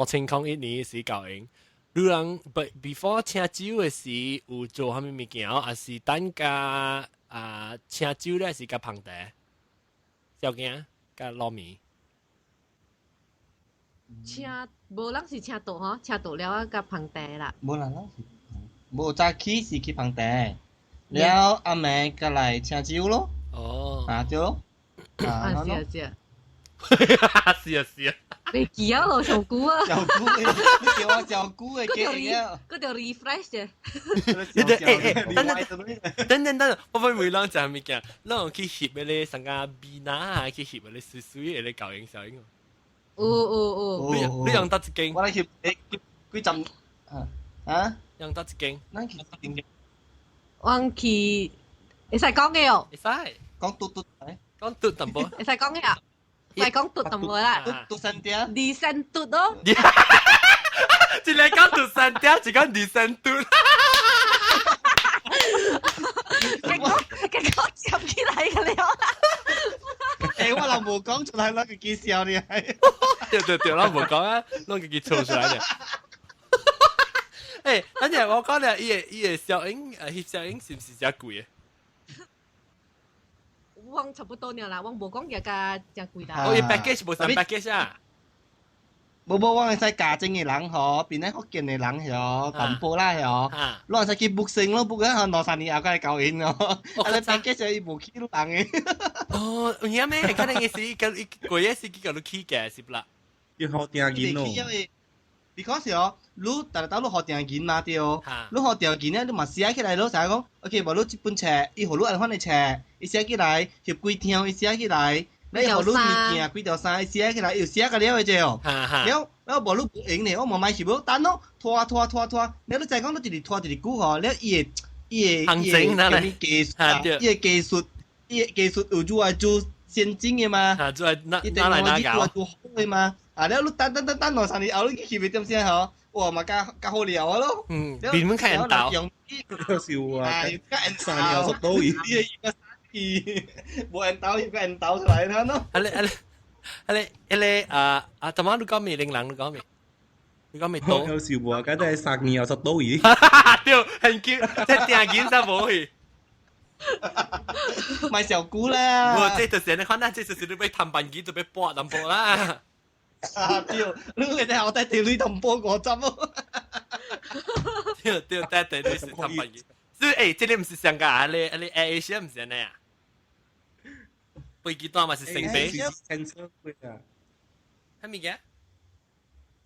Speaker 1: 千塊一年是教英。你人 before 請酒嘅時有做蝦米物件，還是等加請酒咧，是加旁茶？小囝加糯米。
Speaker 4: 無人是請倒吼，請倒了啊，甲旁茶啦。
Speaker 3: 無人是，無早起是去旁茶，了阿妹過來請酒咯。
Speaker 1: 哦。
Speaker 3: 啊對咯。
Speaker 4: 是啊。未記啊，咯上久啊。
Speaker 3: 上久嘅，你叫我上久嘅記憶。
Speaker 4: 嗰條 refresh 嘅。
Speaker 1: 等，我分每人就係物件，咱去翕嘅咧，上加 B 拿去翕嘅咧，水嘅咧教英小英。你用得一間？
Speaker 3: 我嚟翕幾陣啊？
Speaker 1: 用得一間？
Speaker 3: 咱翕一間。
Speaker 4: 我去，會使講嘅哦。
Speaker 1: 會使。
Speaker 3: 講嘟，
Speaker 1: 講嘟淡薄。
Speaker 4: 會使講嘅啊。唔係講嘟淡薄啦。
Speaker 3: 嘟聲啲啊
Speaker 4: ？2聲嘟咯。
Speaker 1: 一個講嘟聲啲，一個2聲嘟。
Speaker 4: 結果接起來嘅了。
Speaker 3: 我又冇講出來，攞佢幾笑你係。
Speaker 1: 對，我冇講啊，攞佢幾湊出來嘅。等陣我講咧，伊個小英翕小英是唔是真貴啊？
Speaker 4: 我差不多了啦，我冇講嘢㗎，真貴啦。
Speaker 1: 伊 package 冇上 package 啊？
Speaker 3: 冇，我係使家政嘅人嗬，變咧福建嘅人嗬，淡薄啦嗬，你係使去book成咯，book 喺2-3年後過嚟教演咯，啊你 package 就冇去到人嘅。
Speaker 1: 哦，有影咩？可能嘅是個嘢是幾個都去嘅，是不啦？
Speaker 6: 要學定緊咯。
Speaker 3: 因為 because 哦，你大家都學定緊嘛對哦，你學定緊咧，你嘛寫起來咯，就係講 ，OK， 無你一本冊，伊互你按翻嚟冊，伊寫起來，翕幾條，伊寫起來。你互你物件幾條衫寫起來，又寫個了嘅啫哦。了無你唔用咧，我冇買是無，等咯，拖，你都就係講你一直拖一直久吼，了伊個
Speaker 1: 行情哪嚟？
Speaker 3: 技術有做係做先進嘅嘛，
Speaker 1: 做係哪嚟搞？
Speaker 3: 做好嘅嘛，啊了你等2-3年後，你去翕點先嗬？哇嘛加好料啊咯。
Speaker 1: 邊門看人倒？
Speaker 6: 笑啊！3年後到
Speaker 3: 冇人鬥，要個人鬥出嚟啦咯。
Speaker 1: 你，阿媽你講咩？令人你講咩？你講未到？
Speaker 6: 有時無，梗係3年有10刀魚。
Speaker 1: 對，很叫，即係定件就冇去。
Speaker 3: 買小菇啦。
Speaker 1: 我這就是你看啦，這就是你俾氹笨機就俾搏淡薄啦。
Speaker 3: 屌，你哋我帶條女同波果針咯。
Speaker 1: 對，帶你是氹笨機。所以誒，這裡唔是上架，你 Asia 唔是呢啊？飛機單嘛是成飛。
Speaker 6: cancel 啊！
Speaker 1: 係咪嘅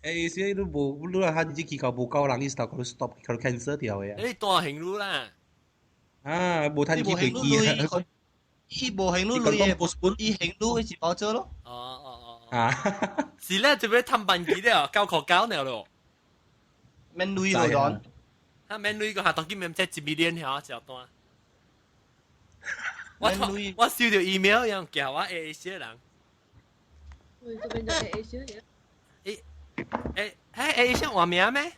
Speaker 6: ？Asia 都冇，你話佢啲機構冇夠人，你 stop 佢 cancel 掉嘅。
Speaker 1: 你多行路啦。
Speaker 6: 啊，冇睇機飛機啊！
Speaker 3: 伊無行路類嘅，伊行路一包咗咯。
Speaker 6: 啊，
Speaker 1: 是咧，就俾氹笨機咧，交學交呢咯。
Speaker 3: 免累嗰種。
Speaker 1: 啊，免累個下當今面即係1 million 嚇，就多。我收到 email 樣叫我 Asia 人。
Speaker 4: 喂，這邊就 Asia 嘅。
Speaker 1: Asia 話名咩？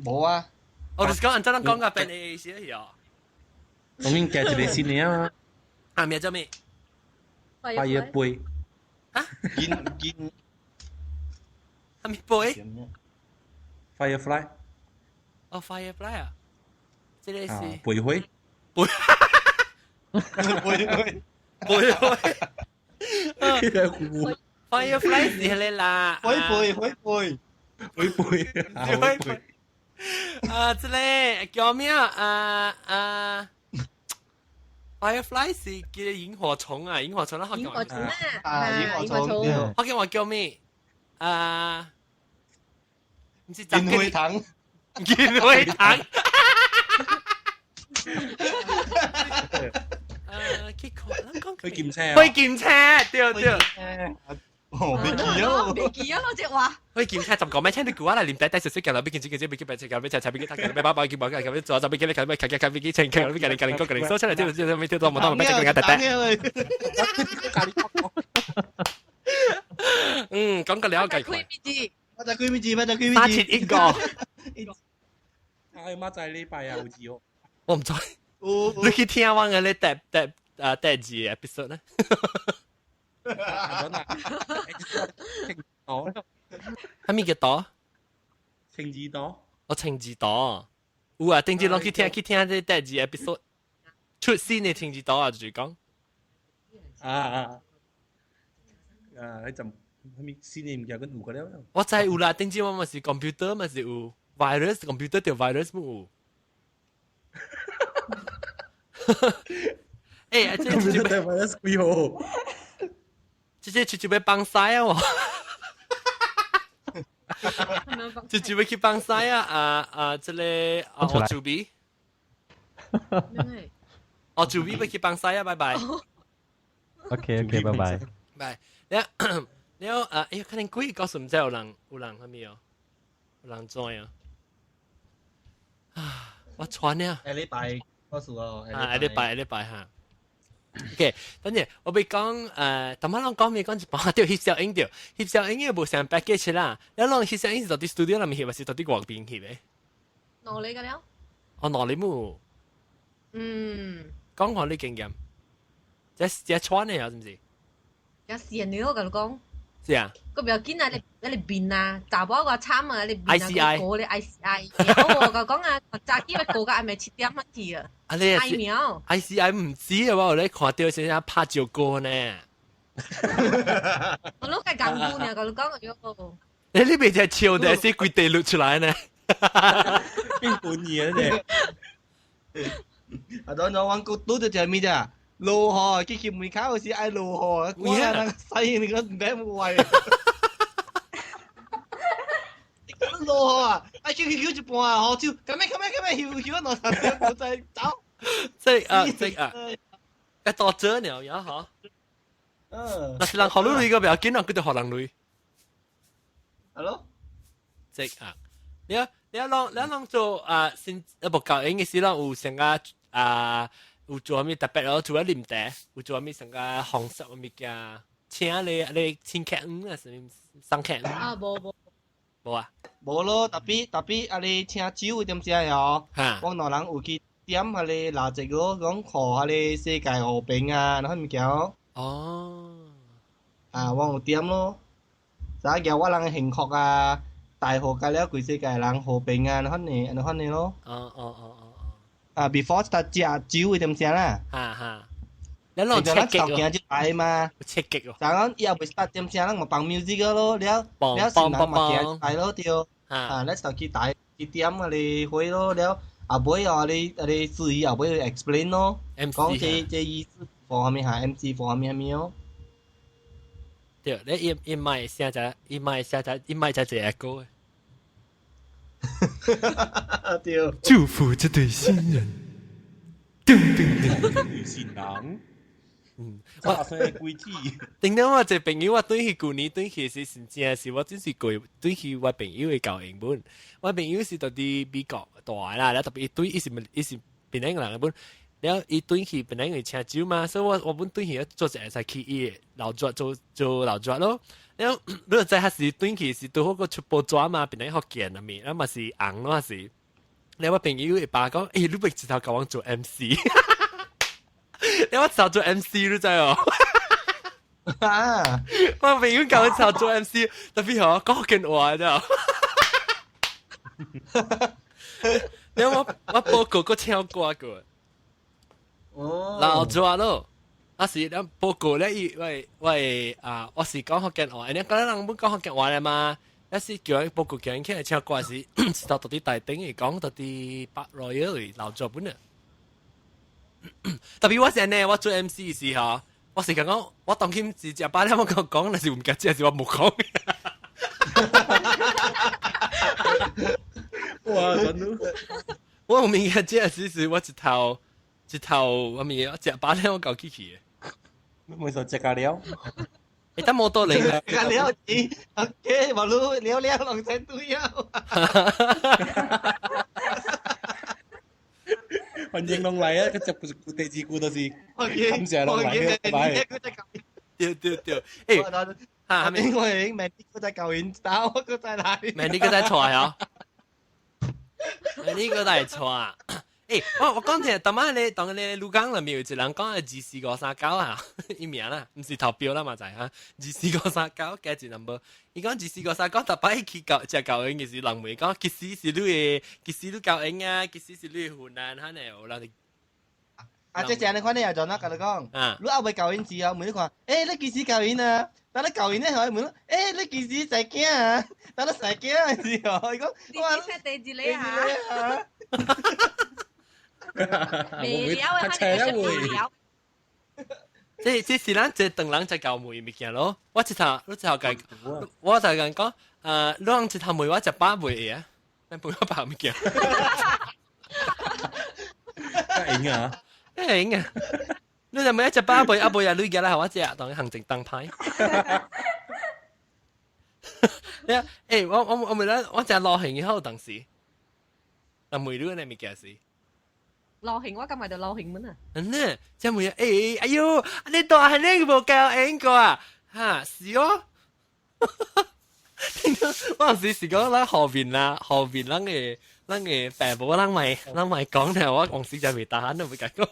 Speaker 3: 冇啊。
Speaker 1: 我哋講，真係講個變 Asia 呀。
Speaker 6: 當然夾住你先嚟啊！
Speaker 1: 啊，名做咩？
Speaker 6: 花葉杯。
Speaker 1: 啊？
Speaker 3: 見
Speaker 1: 係咪杯
Speaker 6: ？Firefly。
Speaker 1: 哦 ，Firefly 啊！即係是。
Speaker 6: 杯灰。
Speaker 1: 杯。杯灰。Firefly 是係啦。
Speaker 3: 杯。
Speaker 1: 啊，這裡叫咩啊？Firefly 是叫螢火蟲啊，螢火蟲啦，好
Speaker 4: 螢火蟲啊，
Speaker 3: 螢火蟲，
Speaker 1: 好叫我叫咩？唔知
Speaker 3: 煙灰糖，
Speaker 1: 煙灰糖。
Speaker 6: 推劍車，
Speaker 1: 推劍車，對。
Speaker 3: 哦，未記啊，
Speaker 4: 未記啊，只話。
Speaker 1: 推劍車就講咩？聽你估下啦，連帶少少嘅啦，俾件俾件俾齊俾件，俾把俾件冇嘅，咁做就俾件你俾件情，俾件你收出嚟，之後咪跳到冇當咪俾件特特。講個了解佢。
Speaker 3: 我就區咪字，
Speaker 1: 花錢一個。
Speaker 6: 唉，媽仔呢排啊，好似我。
Speaker 1: 我唔知。你去聽完嘅你第二 episode 咧？係咪嘅朵？
Speaker 6: 情字朵。
Speaker 1: 我情字朵。有啊，頂住攏去聽啲第二 episode 出新嘅情字朵啊，就是講。
Speaker 6: 你就係咪新嘅唔叫跟有個了？
Speaker 1: 我知有啦，頂住我咪是 computer 咪是有 virus，computer 條 virus 冇。誒，即係
Speaker 6: virus 幾好。
Speaker 1: 直接要幫晒啊！直接要去幫晒啊！這裡我主筆，我主筆要去幫晒啊！拜拜。
Speaker 2: OK，拜拜。
Speaker 1: 拜。你可能幾個時唔知有人係咪哦？有人 join 啊！我傳啊！
Speaker 3: 下禮拜嗰時哦，
Speaker 1: 下禮拜嚇。OK，等陣我俾講頭晚講咩講一半，對翕攝影條，翕攝影嘅無成 package 啦。你講翕攝影是到啲 studio 裏面翕，還是到啲外邊翕嘅？
Speaker 4: 哪裡嘅了？
Speaker 1: 哦，哪裡冇？講下你經驗，即穿嘅係唔是？
Speaker 4: 有線你我同你講。
Speaker 1: 是啊。
Speaker 4: 個表見啊，你變啊，查某個慘啊，你變
Speaker 1: 啊，
Speaker 4: 個你 ICI， 我就講啊，炸機咪個個係咪7點乜嘢啊？
Speaker 1: 啊，你
Speaker 4: 係苗
Speaker 1: ICI 唔知啊，我你看到先生拍照過呢。
Speaker 4: 我攞計咁半啊，佢講咗。
Speaker 1: 你呢邊就係笑定係先跪地錄出來呢？
Speaker 6: 邊半嘢啫？
Speaker 3: 啊，當我個都就係咩啫？路河，佢叫門口嗰時嗌路河，我係細你個唔俾冇位。路河啊！哎，叫一半啊，好笑，咁咩，搖落頭先，我再走。
Speaker 1: 一多咗了，然後但是人學女女個表見人佢哋學人女。
Speaker 3: 係咯。
Speaker 1: 你諗做先一部教影嘅時，有成個有做咩特別咯？做一年代，有做咩成個紅色嘅物件，請你千劇啊，三劇
Speaker 4: 啊，冇
Speaker 3: 啊，冇咯，特別啊，你請酒點知啊？我老人有去點啊，你拿一個講課啊，你世界和平啊，然後物件哦。我有點咯，就叫我人幸福啊，大河加了幾世界人和平啊，那款呢咯。啊 ，before 他食酒會點先啦？
Speaker 1: แล้วเราเช็คเก่ง
Speaker 3: 就大嘛。
Speaker 1: เช็คเก่ง
Speaker 3: 就講以後會 start 點先啦，咪放 music 咯，แล้วสิ่งนั้นมาแก้大咯เดียวแล้วตอนกี่大幾點啊你會咯，แล้ว後尾啊你司儀後尾去 explain 咯，講這意思放下面下 MC 放下面下面咯。
Speaker 1: 對，你一買寫這歌。
Speaker 3: 對。
Speaker 1: 祝福這對新人。
Speaker 6: 新人。
Speaker 1: 我頂到我隻朋友，我對佢舊年對佢是真正是我真是過對佢我朋友嘅教英文。我朋友是到啲美國大啦，然後特別對伊是邊個人嘅本，然後伊對佢本來會請酒嘛，所以我本對佢做隻係去伊老抓做老抓咯。然後你就知係是對佢是對嗰個出波抓嘛，邊來學見啊面，然後嘛是紅咯是。然後我朋友會爸講，你咪直頭教我做 MC。你我就做 MC 都真哦，我朋友教我就做 MC， 特別好講緊話啫。你我報告個唱歌個，老早咯，我是你報告咧，喂啊，我是講緊話，你講人本講緊話咧嘛，一時叫人報告叫人去唱歌時，到啲大頂嚟講到啲百羅嘢老早本啊。特別我成日我做 MC 時候，我成日講，我當佢是只把咧，我講，但是唔記得，是我冇講。
Speaker 6: 哇！真的，
Speaker 1: 我唔記得，只是我一頭，我唔記得，只把咧我搞起去。
Speaker 6: 冇錯，食咖料。
Speaker 1: 你得冇多零啊？
Speaker 3: 咖料字，OK， 冇路料兩隻都有。
Speaker 6: 反正攏來啊，佢只第二句就是感謝攏來嘅，
Speaker 1: 對，誒，
Speaker 3: 下面我已經明啲嗰隻舊年打，我嗰隻嚟，
Speaker 1: 明啲嗰隻錯啊，明啲嗰隻錯啊，誒，我講起當晚你當你錄講裏面有一人講係2459啊，一名啦，唔是投標啦嘛就係嚇，2459加一 number， 伊講2459特別去教只教英嘅是人會講，其實是你教英啊，其實是你湖南嚇呢，我哋。
Speaker 3: 啊，即係你看你又做啦，跟你講，你後尾教英字啊，每啲講，誒你幾時教英啊？但你教英咧係問，誒你幾時食驚啊？但你食驚嘅時候，伊講，
Speaker 4: 我話第幾你嚇？未了啊！
Speaker 1: 即是咱即等人在教梅物件咯。我一頭計，我就咁講，你講一頭梅我食飽梅嘢，但梅我飽物件。
Speaker 6: 贏啊！
Speaker 1: 贏啊！你就咪一隻飽梅，阿梅又女嘅啦，我只當行政燈牌。誒，我咪咧，我只落行以後當時，但梅女嘅物件是。
Speaker 4: 流行我今日就流行乜啊？
Speaker 1: 呢，即係每日哎呦，你當係呢個冇教英個啊？嚇是哦！我陣時講啦，後邊咱嘅爸爸咱咪講咧，我陣時就未打都未講。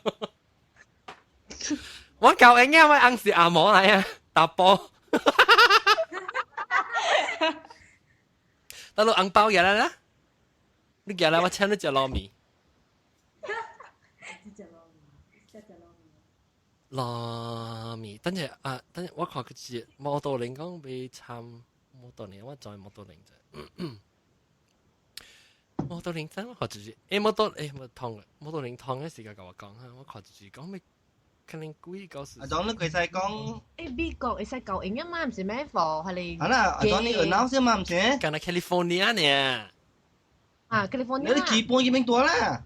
Speaker 1: 我教英啊，我陣時阿毛嚟啊，打波。到到紅包嘢啦，你嘢啦，我請你食糯米。糯米，等陣我看佢字摩托林講未參摩托林，我再摩托林啫。摩托林真我看住字，摩托林湯嘅時間同我講下，我看住字講咩？可能貴嗰時。阿
Speaker 3: 莊你佢使講
Speaker 4: 美國會使教英啊嘛，唔是咩貨係你。
Speaker 3: 係啦，阿莊你 announce 嘛唔是？
Speaker 1: 講到 California 呢？
Speaker 4: 啊 ，California。
Speaker 3: 你基本已經多啦。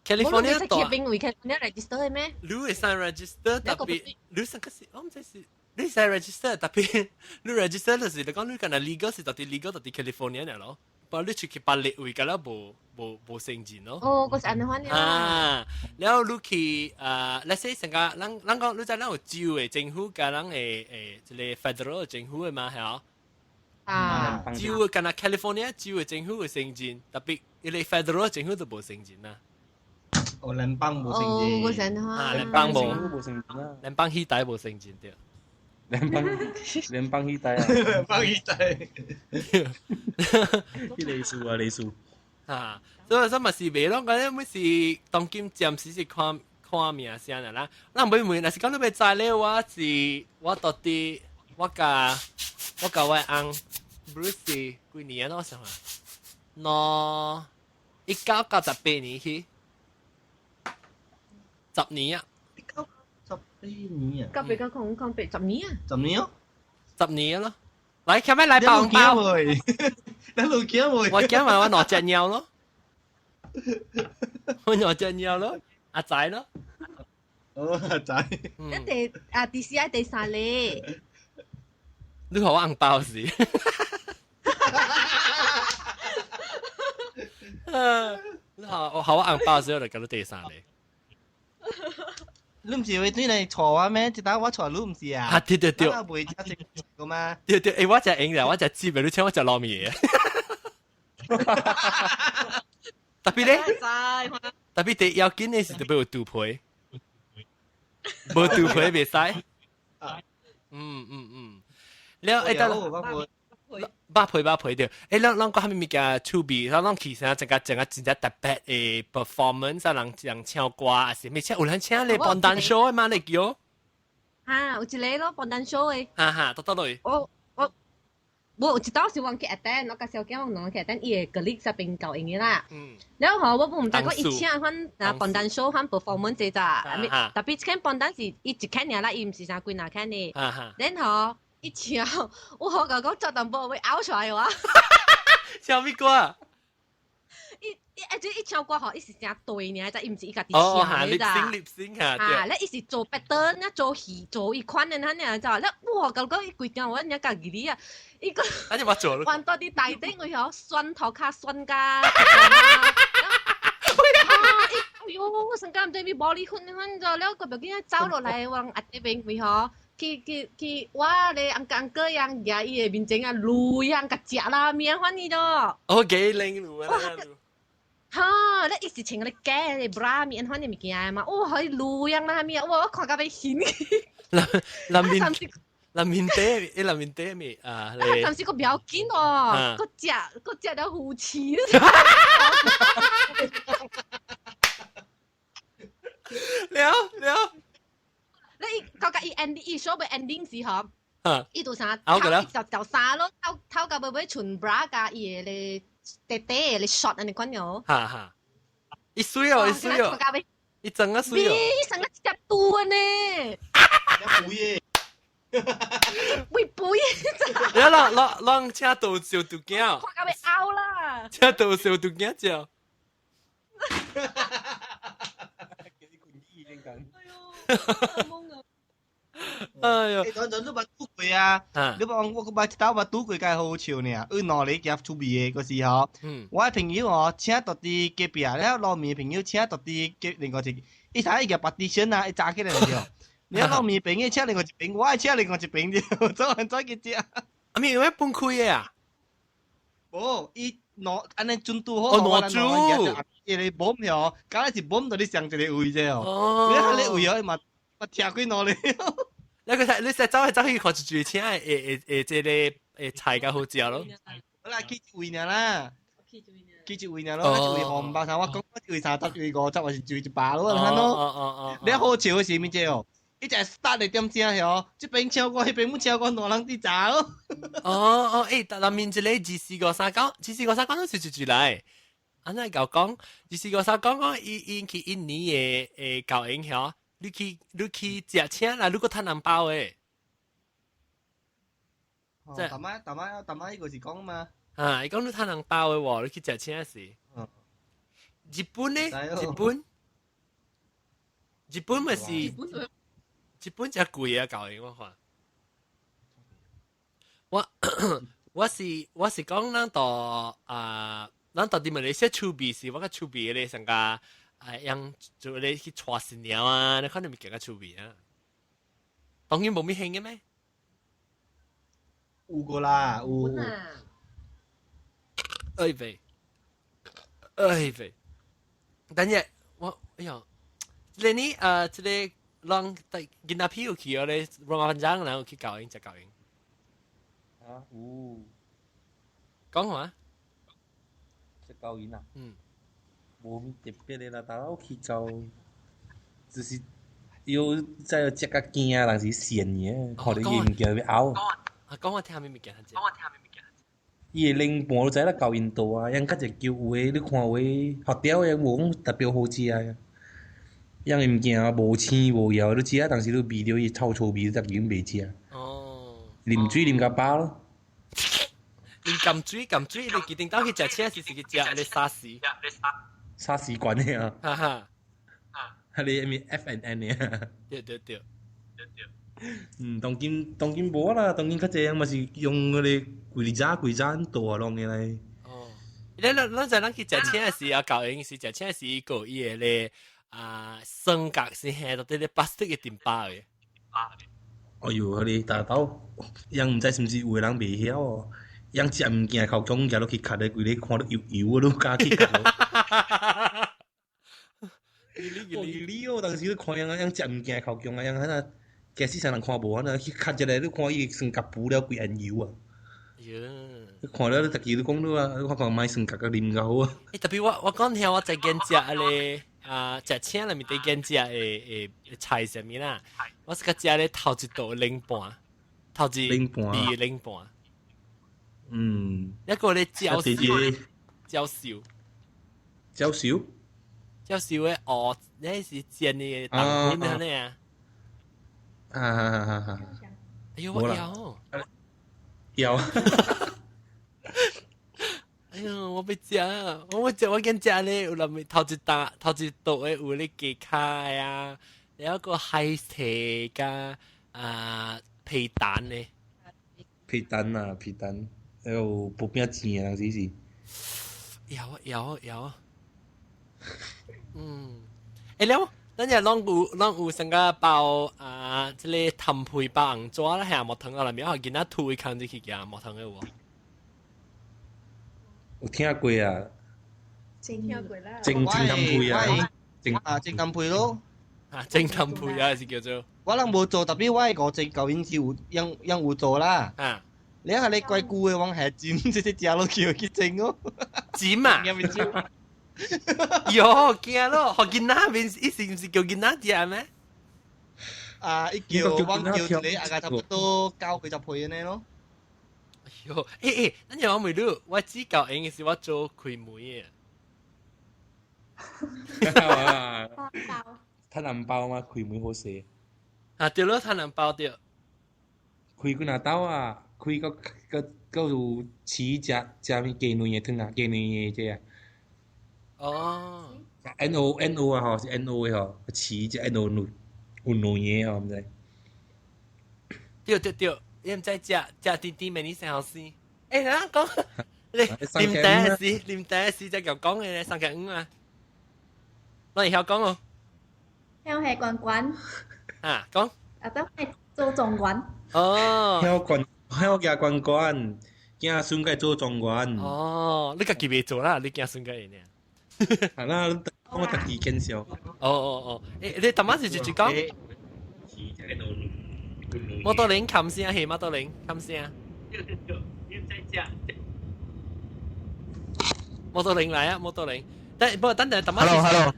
Speaker 1: California
Speaker 4: 多。你邊會 California register 係咩？
Speaker 1: 你會使 register， 特別你上個時，我唔知是你使 register， 特別你 register 嗰時，你講你講係 legal 是特別 legal 特別 California 嚟咯，不過你出去辦理會㗎啦，冇成錢咯。
Speaker 4: 哦，嗰時安尼
Speaker 1: 啊，然後你去let's say 成個人講你知咱有州嘅政府加咱誒即係 federal 政府嘅嘛係啊。
Speaker 4: 啊，
Speaker 1: 州嘅跟啊 California 州嘅政府嘅成錢，特別你 federal 政府都冇成錢啦。
Speaker 3: 哦，聯邦冇成錢，
Speaker 1: 聯邦冇成錢啦，聯邦起底冇成錢對。
Speaker 6: 聯邦期待啊，
Speaker 3: 聯邦期待，
Speaker 6: 啲利數啊利數
Speaker 1: 啊，所以咪是未咯，嗰啲咪是當今暫時是看名聲啦。嗱，每若是講你要知咧，我到底我甲我翁 Bruce 幾年啊？我想下，1998年去10年啊。
Speaker 3: 18年啊，
Speaker 4: 隔壁個講別10年啊
Speaker 3: 10年哦
Speaker 1: ，10年咯。嚟，今日嚟包包。
Speaker 3: 你路見會，
Speaker 1: 我今日我攞隻鳥咯，我攞隻鳥咯，阿仔咯。
Speaker 3: 哦，阿仔。
Speaker 4: 一定DCI 第三咧。
Speaker 1: 你好紅包時。你好紅包時我就覺得第三咧。
Speaker 3: 你唔是會對你錯啊咩？一打我錯，你唔是啊？
Speaker 1: 對。
Speaker 3: 我會加正個嘛？
Speaker 1: 對，誒，我只贏啦，我只知名，你請我只撈麵嘅。特別咧，特別第要緊嘅是特別有肚皮，冇肚皮未使。แล้วไอ้ตา八倍掉，誒，咱講下面物件趣味，咱其實整個真正特別嘅 performance，人唱歌還是咩？有人請你幫單 show 嘛？你叫？
Speaker 4: 有一個咯，幫單 show 嘅。
Speaker 1: 多類。
Speaker 4: 我有一道是忘記 attend，我甲小囝忘去 attend，伊個 colleague 實邊教應嘅啦。然後我唔知我一請翻幫單 show 翻 performance 啫咋，特別請幫單是伊一間爾啦，伊唔是啥幾哪間嘅。然後一請，我好講作淡薄會拗出來嘅話。
Speaker 1: 唱咩歌？
Speaker 4: 一唱歌吼，伊是正對呢，即伊唔是伊家己唱嘅咋。
Speaker 1: lip sync 啊，
Speaker 4: 咧伊是做 pattern，咧做一款嘅咱呢，咋咧哇，搞伊規定我人家己哩啊，伊個。
Speaker 1: 那你冇做咯。
Speaker 4: 玩到啲大頂我有酸頭卡酸噶。哎呦，我成間唔知咪玻璃坤咗，แล้ว個邊個走落嚟往阿啲邊咪嗬？佢哇你安哥樣呀，伊嘅面整啊路樣個食啦面翻呢咗。
Speaker 1: 哦，幾靚路啊！
Speaker 4: 哈，咧一時穿嗰啲假嘅 bra 面翻啲物件嘛，哇，可以路樣啦面，哇，我看到被顯。南面爹咪啊！甚至個表見哦，個隻都好似。了。你究竟伊 ending 伊 show 嘅 ending 時候，伊做啥？就啥咯，偷個妹全 bra 加伊嘅爹你 shot 人哋講咗。
Speaker 1: 伊水哦，伊整個水哦。
Speaker 4: 伊成個隻肚呢。會背。
Speaker 1: 你讓車道小肚鏡。
Speaker 4: 我搞被拗啦。
Speaker 1: 車道小肚鏡就。哎呦！
Speaker 3: 你把拄過啊？你把我把刀把拄過介好笑呢。佢攞你夾出邊嘅嗰時候，我朋友哦請到啲隔壁啊，然後攞面朋友請到啲另外一，伊睇伊個 partition 啊，伊炸起來咗。你攞面朋友請另外一邊，我係請另外一邊咗，做人再嘅啫。
Speaker 1: 阿面有咩崩潰嘅啊？
Speaker 3: 哦，伊攞安尼準度好，
Speaker 1: 攞準。
Speaker 3: 伊嚟bomb咗，假係是 bomb 到你上一個位啫哦。你睇你位哦，嘛聽幾攞你。
Speaker 1: 你實走去看住請即個菜嘅好食咯。
Speaker 3: 好啦，記住位呢啦，記住位呢咯，住位紅包衫，我講我住位30，住位50，還是住位100咯，睇咯。你好笑嘅是咩啫？哦，一隻 start 嚟點正係這邊超過，那邊冇超過，兩人啲渣咯。
Speaker 1: 但面一個2453講都是住嚟。安尼教講2453講伊去印尼嘅教影響。你去食請啦，你個攤紅包誒。
Speaker 3: 大媽呢個是講嘛？
Speaker 1: 伊講你攤紅包誒喎，你去食請時。日本呢？日本咪是日本只貴啊，教應我看。我是講咱到啲馬來西亞趣味是我個趣味咧，成個。樣做你去帶新娘啊，你可能咪更加趣味啊。當然冇咩興嘅咩？
Speaker 3: 有個啦，有。
Speaker 1: 哎喂，等陣哎呀，你這個讓見阿屁有去我哋羅馬班長，然後去教英就教英。
Speaker 6: 啊，哦，
Speaker 1: 講話？
Speaker 6: 食教英啊？冇咩特別嘅啦，但係屋企就就是要即係食個驚啊，但是鹹嘅，學你嘢唔叫佢拗。
Speaker 1: 講我聽下咩物件？
Speaker 6: 伊個零半都知啦，教英度啊，因家只叫有誒，你看有誒學掉誒冇講特別好食啊。因為物件無青無油，你知啊，但是你味到伊臭臭味，就已經袂食。
Speaker 1: 哦。
Speaker 6: 啉水啉甲飽咯。
Speaker 1: 啉撳水，你決定到去食車時去食你沙士。
Speaker 6: 沙士館嘅啊。
Speaker 1: 哈哈。
Speaker 6: 係你咪 F&N 嘅啊。
Speaker 1: 對。
Speaker 6: 當今無啦，當今較濟咪是用嗰啲貴渣多落嘅嚟。
Speaker 1: 哦。咱在咱去食車時啊，教英是食車時個伊個咧。雙格是係到啲啲白色嘅電包嘅。
Speaker 6: 哎呦，佢哋大刀，人唔知是唔是有個人未曉哦，人食物件靠講行落去卡咧，佢哋看到油都加去卡咯。你哦，當時你看人食物件靠講啊，人喺那假使上人看無，那去卡一個，你看伊雙格補了幾銀油啊。你看了你特記你講到啊，你看買雙格嘅啉較好啊。
Speaker 1: 特別我講聽我在見食咧。食青裏面第間食嘅菜上面啦，我是個食咧頭一道零半，頭一味嘅零半。一個咧椒燒嘅蚵，呢是煎嘅蛋片咧啊。哎呦我有。哎呀，我要食，我見食咧，有諗頭一道嘅有咧雞卡啊，有一個海蛇加皮蛋咧。
Speaker 6: 皮蛋，還有薄餅煎啊，是。
Speaker 1: 有。了，咱日攏有成個包即個氹配包紅紙啦，係木糖啊，裏面我見到推坑入去嘅木糖嘅喎。
Speaker 6: 有聽過啊？
Speaker 5: 聽過啦。
Speaker 6: 正氹配啊！
Speaker 3: 正氹配咯。
Speaker 1: 正氹配啊，是叫做。
Speaker 3: 我人冇做，特別我個正舊年是有做啦。你係你貴固嘅往下尖，即係食落去去整咯。
Speaker 1: 尖啊！有驚咯，學見那邊一時唔是叫見那隻咩？
Speaker 3: 一叫往叫你大概差不多90倍嘅咯。
Speaker 1: 喲，咱又我未รู้我只教英嘅是我做開梅
Speaker 6: 嘅。攤銀包嘛，開梅好食。
Speaker 1: 對咯，攤銀包對。
Speaker 6: 開個拿刀啊，開個有起食咩雞卵嘅湯啊，雞卵嘅啫啊。
Speaker 1: 哦。
Speaker 6: NO 啊，嗬，是 NO 嘅嗬，起只 NO 有卵嘢嗬，唔知。
Speaker 1: 對。你唔知食啲咩你先好食？誒，嗱講你念第一時就講嘅咧，3.5啊，我而家講哦。
Speaker 5: theo hệ quán quán
Speaker 1: 講
Speaker 5: tao hay做狀元
Speaker 6: theo嘅關關驚孫嘅做狀元
Speaker 1: 你自己未做啦，你驚孫嘅呢？
Speaker 6: 係啦，我特技見笑。
Speaker 1: 你頭晚是直接講。摩多林冚先啊，係摩多林冚先啊。摩多林嚟啊，摩多林。不過等陣頭晚。Hello。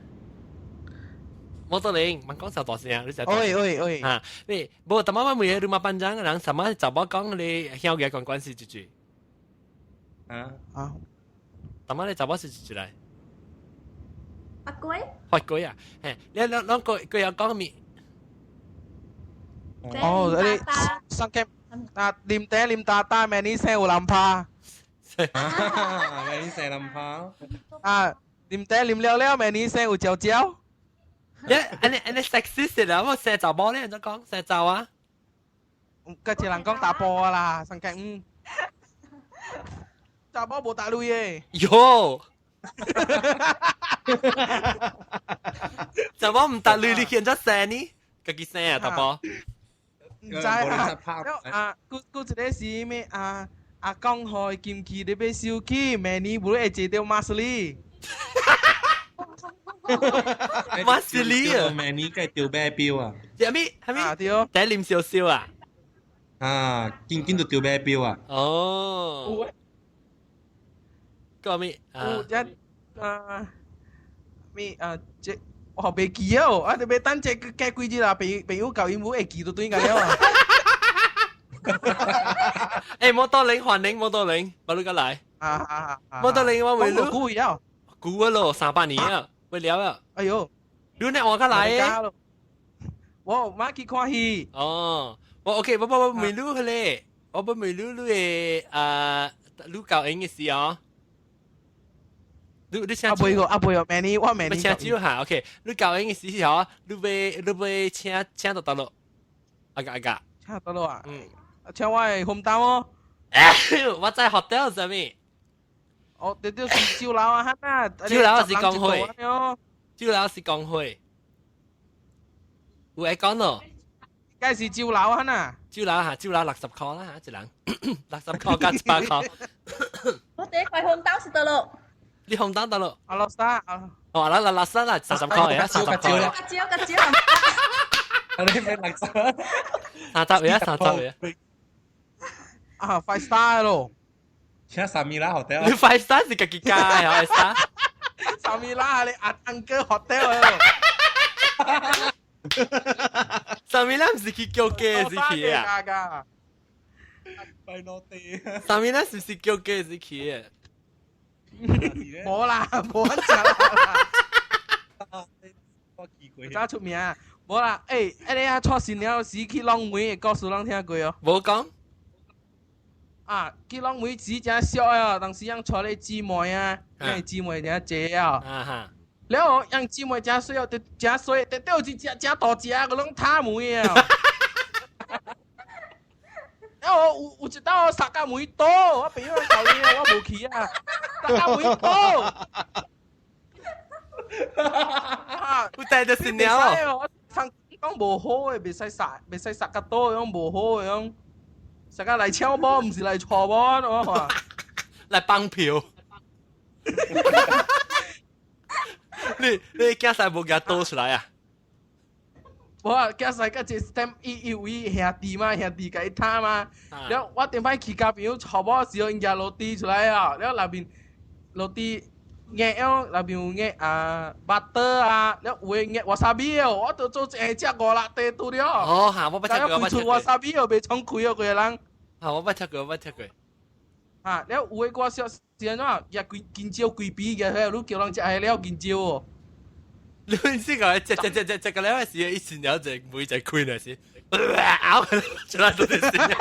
Speaker 1: 摩多林，問講啥大聲啊？你就。喂。你，不過頭晚每日rumah panjang，人什麼就冇講你曉嘅關係住。頭晚你就冇是住嚟。發龜啊，你兩個佢有講咩？
Speaker 7: 你上嘅念打咩呢聲有諗怕？
Speaker 6: 咩呢聲諗怕？
Speaker 7: 念了咩呢聲有嚼嚼？
Speaker 1: 你 sexist 啦，我射就波咧，就講射就啊。
Speaker 7: 個只人講打波啦，上嘅打波冇打女嘅。
Speaker 1: 喲！就波唔打女，你見咗射呢？個幾聲啊，打波？
Speaker 7: 唔知佢一個是咩阿江海劍氣你俾燒氣，明年會會接到馬斯利。
Speaker 1: 馬斯利啊，
Speaker 6: 明年計掉咩標啊？
Speaker 1: 係咪？第一念少少啊？
Speaker 6: 見到掉咩標啊？
Speaker 1: 哦，個咩？
Speaker 7: 即我未記啊！我哋未等隻計幾日啦，朋友教因冇會記到對㗎了。
Speaker 1: 誒，摩多領還領摩多領，馬路個來。摩多領我未錄。
Speaker 7: 估呀？
Speaker 1: 估啊咯，300年啊，會了啊。
Speaker 7: 哎呦，
Speaker 1: 你呢我個來誒？
Speaker 7: 我買去看戲。
Speaker 1: 哦，我 OK，我未錄咧，我未錄誒錄教英嘅事哦。你請
Speaker 7: 背個明年我明年。
Speaker 1: 請招下 ，OK， 你教英嘅事哦，你會請到咯，阿個。
Speaker 7: 請到咯啊？請我係紅單哦。
Speaker 1: 我在 hotel 上面。
Speaker 7: 哦，你都是招樓啊，哈啊！
Speaker 1: 招樓是講會，招樓是講會。有會講咯。
Speaker 7: 梗係招樓啊，哈！
Speaker 1: 招樓60塊啦，一人60塊加100塊。
Speaker 5: 我第一塊紅單是得咯。
Speaker 1: 你紅單得咯？
Speaker 7: 阿樂沙
Speaker 1: 哦，啦30塊啊，30塊啊。
Speaker 5: 個招。
Speaker 6: 你咩垃圾
Speaker 1: ？30嘢。
Speaker 7: 啊，5 star 咯。
Speaker 6: 請3米拉 hotel。
Speaker 1: 你5 star 是自己加啊，5 star。
Speaker 7: 3米拉係你Uncle hotel 啊。
Speaker 1: 3米拉唔是去叫嘅，是去
Speaker 7: 啊。
Speaker 6: 快攞地。
Speaker 1: 3米拉是唔是叫嘅，是去啊？
Speaker 7: 冇啦，冇得食啦。真出名啊！冇啦，你啊錯線了時去浪妹，告訴人聽過哦。
Speaker 1: 冇講。
Speaker 7: 去浪妹時真少啊，當時樣錯你姊妹啊，因姊妹真濟啊。然後樣姊妹真衰啊，真衰，得到只真大隻嗰種塔妹啊。然後有一道殺甲妹多，我俾我教你啊，我冇去啊，殺甲妹多。
Speaker 1: 有帶着新娘哦。
Speaker 7: 我聽講無好嘅，未使殺甲多樣無好嘅樣，殺甲嚟搶波，唔是嚟錯波，我話。
Speaker 1: 嚟幫票。你驚晒冇夾多出來啊？
Speaker 7: 我驚晒嗰隻 stem 一兄弟嘛，兄弟嘅他嘛。然後我點解去甲朋友錯波時候，人家落地出來啊？然後那邊落地熱哦，那邊有熱butter 啊，然後會熱 wasabi 哦，我都做一隻5粒地度了。
Speaker 1: 哦，嚇，我不吃過，
Speaker 7: 我吃過。wasabi 哦，未衝開哦，個人。
Speaker 1: 嚇，我不吃過。
Speaker 7: 然後有個小時啊，也見招貴比嘅，你叫人食係了見招哦。
Speaker 1: 你先講，隻個兩時一線有隻每隻開嚟先，咬佢出嚟都係線。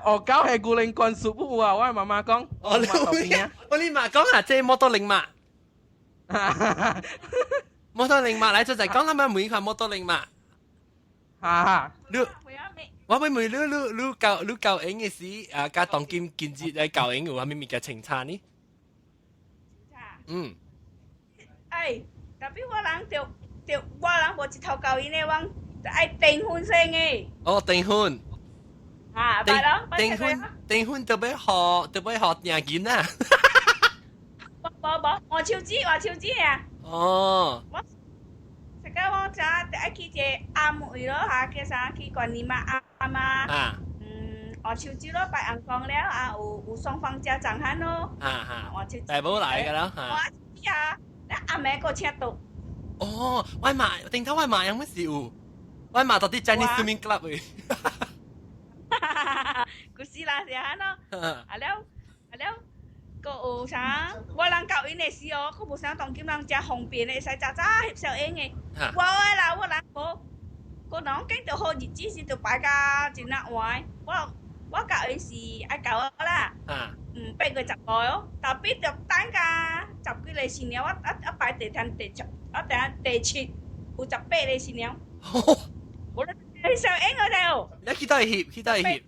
Speaker 1: 哦，搞係古靈棍術喎，我係媽媽講。我你媽講啊，即係摩多靈馬。摩多靈馬嚟就係講啦嘛，每款摩多靈馬。我咪你教英嘅時啊，加當劍建設嚟教英嘅話，咪咪嘅清茶呢？tapi
Speaker 8: orang tiap orang buat cerita kawin ni orang ai订婚先嘅。
Speaker 1: 哦，訂婚。訂婚特別學訂件啊。
Speaker 8: 我超知啊。
Speaker 1: 哦。
Speaker 8: 食家我就第一期嘅阿妹咯嚇，叫啥去管你媽阿媽。我超知咯，拜人講了啊，有雙方家長喊咯。我超知。大寶嚟㗎啦。我知啊。阿妹個車到。哦，
Speaker 1: 我買定頭我買有乜事喎？我買到啲 Chinese swimming club 嘅。
Speaker 8: 故事啦，是嚇咯。個有啥？我人教因嘅時哦，佢無想當今人食方便嘅，使早翕小影嘅。我啦，我人無，個人經到好日子時就擺假真難玩。我教因是愛教我啦。8月10號哦，特別就等架10幾個新娘，我擺第7，我第7有18個新娘。我哋小影嗰度。
Speaker 1: 你去到翕。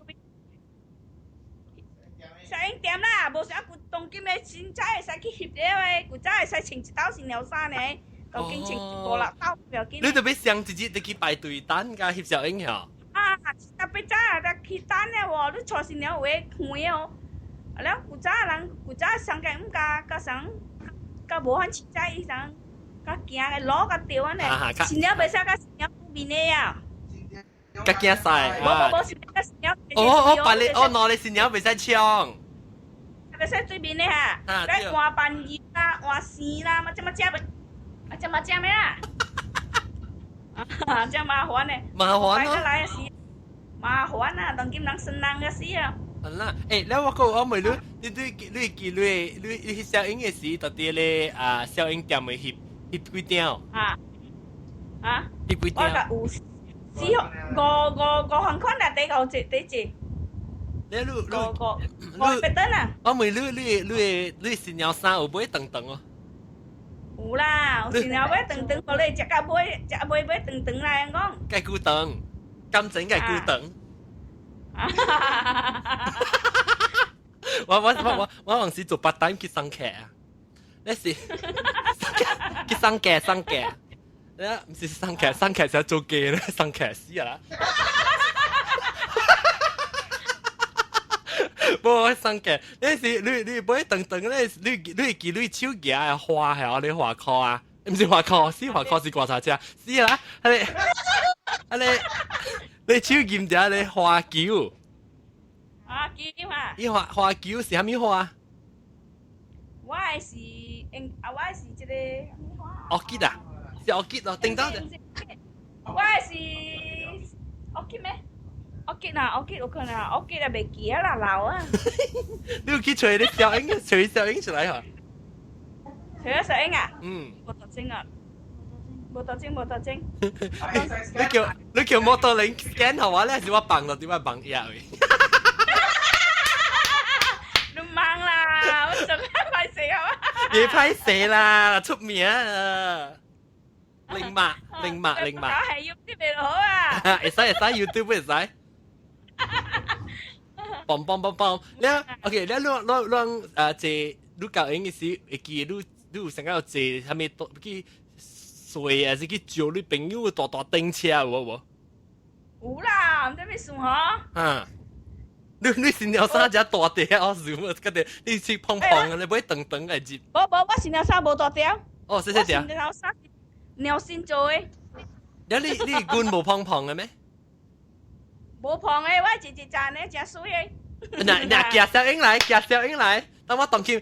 Speaker 8: 小影點啦，無想佢當今嘅新仔會使去翕了誒，佢仔會使穿一道新娘衫嘅，當今穿5啦刀唔要緊。
Speaker 1: 你特別想直接去排隊等架翕小影嚇？
Speaker 8: 特別早就去等咧喎，你坐新娘會開哦。แล้วกูจ้าหลังกูจ้าสังแกมกะสังกะบ่ฮันชิใจสังกะเกียกะล้อกะเตียวอันเนี่ยสิเนียไปซะกะสิเนียกูบิเนีย
Speaker 1: กะเกียใส่
Speaker 8: บ่สิกะสิเนีย
Speaker 1: โอ้ปาเลโอ้นอเลสิเนียไปใส่ช่อง
Speaker 8: ไปใส่最边咧哈ได้ว่าปันยี啦ว่าสี啦มาจะมาจ้าไปจะมาจ้าไหมอ่ะจะมาหัวเนี่ย
Speaker 1: มาหัว
Speaker 8: เนาะมาหัวน่ะต้องกินหนังสนังกะสิอ่ะ
Speaker 1: อันน่ะแล้วว่าก็เอาไม่รู้你幾你小英嘅時，到底咧小英點咪翕幾條？翕幾條？
Speaker 8: 我個有五行款啊，第幾？個別燈啊！
Speaker 1: 我咪你新娘衫有買長長哦？
Speaker 8: 有啦，有新娘買長長，我咧只個買長長啦，講。
Speaker 1: 計古長，金整計古長。我嗰陣時做part time 去生劇啊，那時去生劇，唔是生劇就做劇咧，生劇死啊啦！冇生劇，那時你買等咧，你記你手夾嘅花係我你畫褲啊，唔是畫褲，是畫褲是掛啥車？死啊！你手夾住你花球。
Speaker 8: 花球啊！
Speaker 1: 伊花球是啥物花？
Speaker 8: 我是这个
Speaker 1: orchid 啊，是 orchid 咯，顶到的。
Speaker 8: 我是 orchid 咩？orchid 啊 ，orchid 有可能 orchid 啊，未记啦，老啊。
Speaker 1: 你有去找你小英，找小英出来哈？
Speaker 8: 找咗小英啊？冇特徵啊，冇特徵。
Speaker 1: 你叫摩托鈴 scan 好啊？你係我綁落點解綁嘢去？
Speaker 8: 忙啦，我做咩歹勢啊？
Speaker 1: 你歹勢啦，出名啊！零碼。
Speaker 8: 搞係 YouTube 咪好啊？
Speaker 1: 會使 YouTube 會使。嘣！你 OK，你即你教英嘅時，會記你有成日有坐係咪去睡啊？是去招你朋友大頂車有無？
Speaker 8: 有啦，唔知咩算嗬？
Speaker 1: 你新娘衫只大條，我想啊，嗰啲你似胖啊，你買長嚟接。
Speaker 8: 我新娘衫無大條。
Speaker 1: 哦，細條。
Speaker 8: 新娘衫鳥先做誒。
Speaker 1: 你罐無胖嘅咩？
Speaker 8: 無胖誒，我直賺誒，真水誒。
Speaker 1: 嗱，夾小英嚟，等我當佢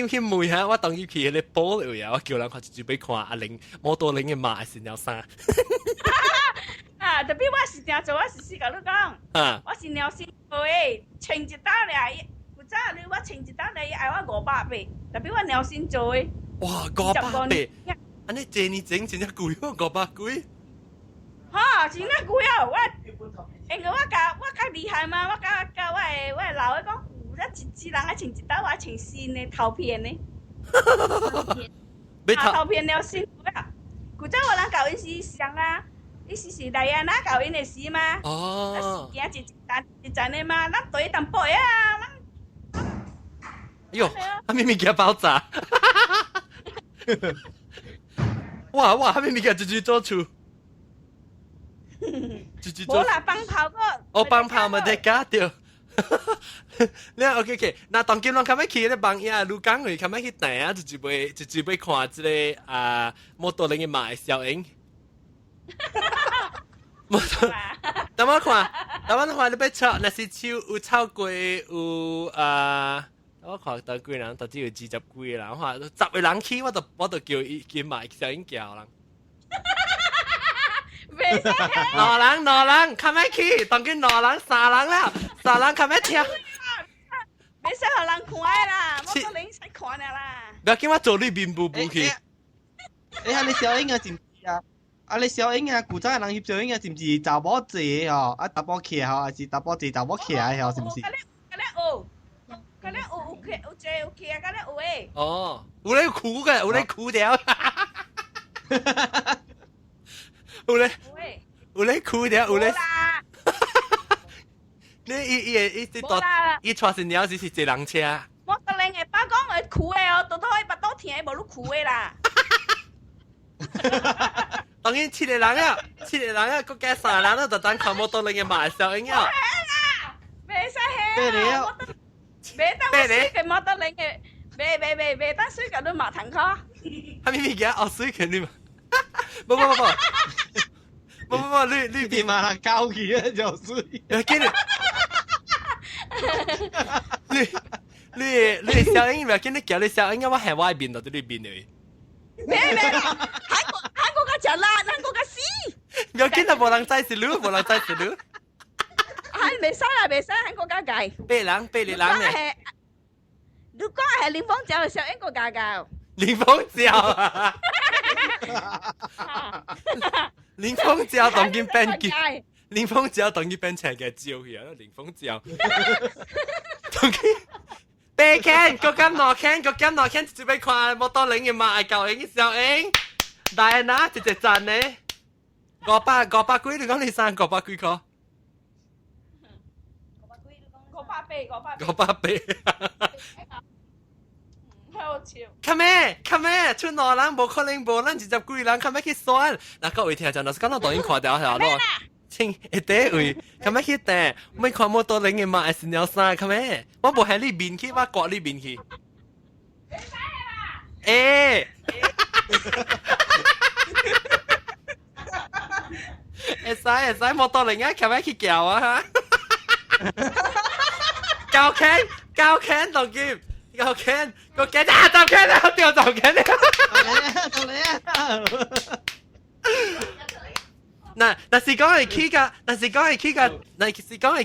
Speaker 1: 去問下，我當佢去嗰啲保留嘢，我叫人看住俾看阿玲摩托鈴嘅買新娘衫。
Speaker 8: 特別我是正做，我是試甲你講，我是鳥先做誒，穿一單咧，有早你我穿一單咧，愛我500八，特別我鳥先做誒。
Speaker 1: 哇，500八，安尼借你整真正貴喎，500幾。
Speaker 8: 哈，真係貴啊！因為我較厲害嘛，我我老嘅講，有一人愛穿一單，我穿新嘅頭片呢。頭片鳥先做啊！古早我人教因是上啊。你是嚟啊？哪搞因嘅事嘛？哦，是驚一陣嘅嘛？咱對淡薄啊！
Speaker 1: 喲，阿咪咪嘅爆炸！哇！阿咪咪嘅直做出，
Speaker 8: 冇啦，放炮個。
Speaker 1: 我放炮咪得假掉。你 OK， 那當今我咁樣去咧幫呀，盧港去咁樣去睇啊，就準備看即個摩托鈴嘅賣小英。等我看你要炒，那是有炒過有我看到幾人，到底有20幾個人，我看10個人去，我就叫伊買小英叫人。兩人，看咩去？當今2人3人了，3人看咩跳？
Speaker 8: 別使互人看啦，摩托鈴使看啦。
Speaker 1: 不要叫我做你面部去。
Speaker 3: 你小英啊，知唔知啊？你小英啊，古早人翕小英啊，是唔是查某坐吼？查某騎吼，還是查某坐查某騎吼？是唔是？
Speaker 8: 嗰啲有坐有騎啊，嗰啲有誒。
Speaker 1: 哦，有咧酷嘅，有咧酷條。有咧酷條，有咧。你伊帶新娘是坐人車。
Speaker 8: 摩托鈴嘅，把講佢酷嘅哦，到可以把刀田無你酷嘅啦。
Speaker 1: 當然7個人啊，佮加3人就等看摩托鈴嘅賣小英啊。
Speaker 8: 未使起啊！别当我水嘅摩托零嘅，别当水嘅都冇騰開。
Speaker 1: 係咪咪嘅？哦，水嘅你嘛？不，你
Speaker 3: 點啊？交佢啊，就水。
Speaker 1: 你小英咪見你叫你小英，我係外邊度對邊嚟。
Speaker 8: 咩？韓國嘅就辣，韓國嘅屎。
Speaker 1: 有見到無人仔是路，無人仔是路。
Speaker 8: 係未使啦，未使韓國家計。
Speaker 1: 八里郎咧。
Speaker 8: 如果係連峰照，小英國家教。
Speaker 1: 連峰照啊！連峰照當件變嘅，連峰照當件變成嘅照嘅，連峰照。當件。白看，個咁耐看，就俾看摩托零嘅嘛，係舊英小英，大嗱直直賺呢，500幾，你講你生500幾個？500。
Speaker 8: 好笑。
Speaker 1: 看咩？出內人無可能無，咱20幾人，看咩去算？嗱，各位聽眾，若是講到抖音看到係咯。請一底位，咁樣去頂，咪看摩托零嘅嘛，係鳥山，咁樣，我無喺你面去，我刮你面去。誒，會使摩托零啊，咁樣去叫啊嚇。教拳同劍，教拳，個劍啊，就拳啊，掉就拳啊。
Speaker 3: 到你啊！
Speaker 1: 嗱是講係 K 噶，嗱是講係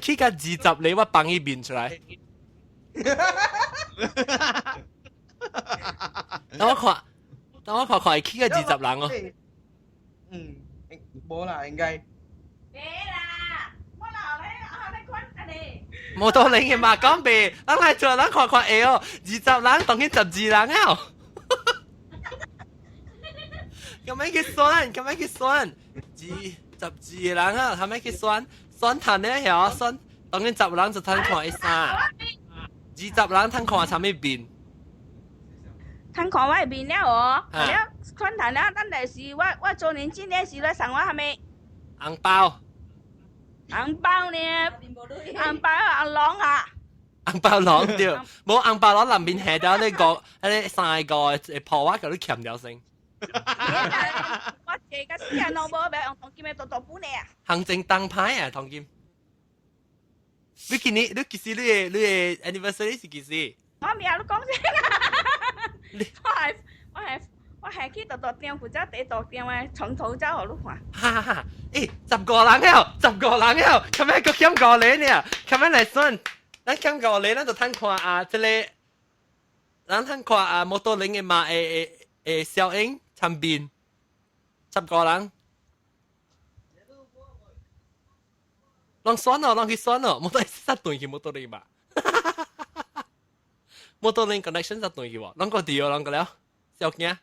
Speaker 1: K 噶20你我幫伊變出來。等我看係 K 噶20人哦。
Speaker 7: 冇啦，應該。
Speaker 1: 冇道理嘅嘛，講別，咱來做，咱看會哦，20人當佢12人啊。咁樣去算，12人啊，係咪去算談咧？係算當然10人就攤看一三，20人攤看啥物邊？
Speaker 8: 攤看我邊了哦，了款談了，咱就是我周年紀念時來送我係咪？
Speaker 1: 紅包呢？紅包狼啊！紅包狼對，冇紅包狼南邊下咗呢個，呢3個破話佢都鉗咗先。
Speaker 8: 我借個時間攞冇俾用同劍嘅多本嚟啊！
Speaker 1: 行政燈牌啊，同劍。你幾時 anniversary 是幾時？
Speaker 8: 我未有講先，我係去多店負責第多店嘅，從頭走好路看。
Speaker 1: 哈哈，誒10個人了，咁樣個減5厘呢？咁樣嚟算，咱減5厘，咱就攤看啊，即係咱攤看啊，摩托零嘅嘛小英。參邊10個人，讓算咯，讓佢算咯，冇得殺斷佢冇得你吧？冇得你 connection 殺斷佢喎，讓個掉，讓個了，小驚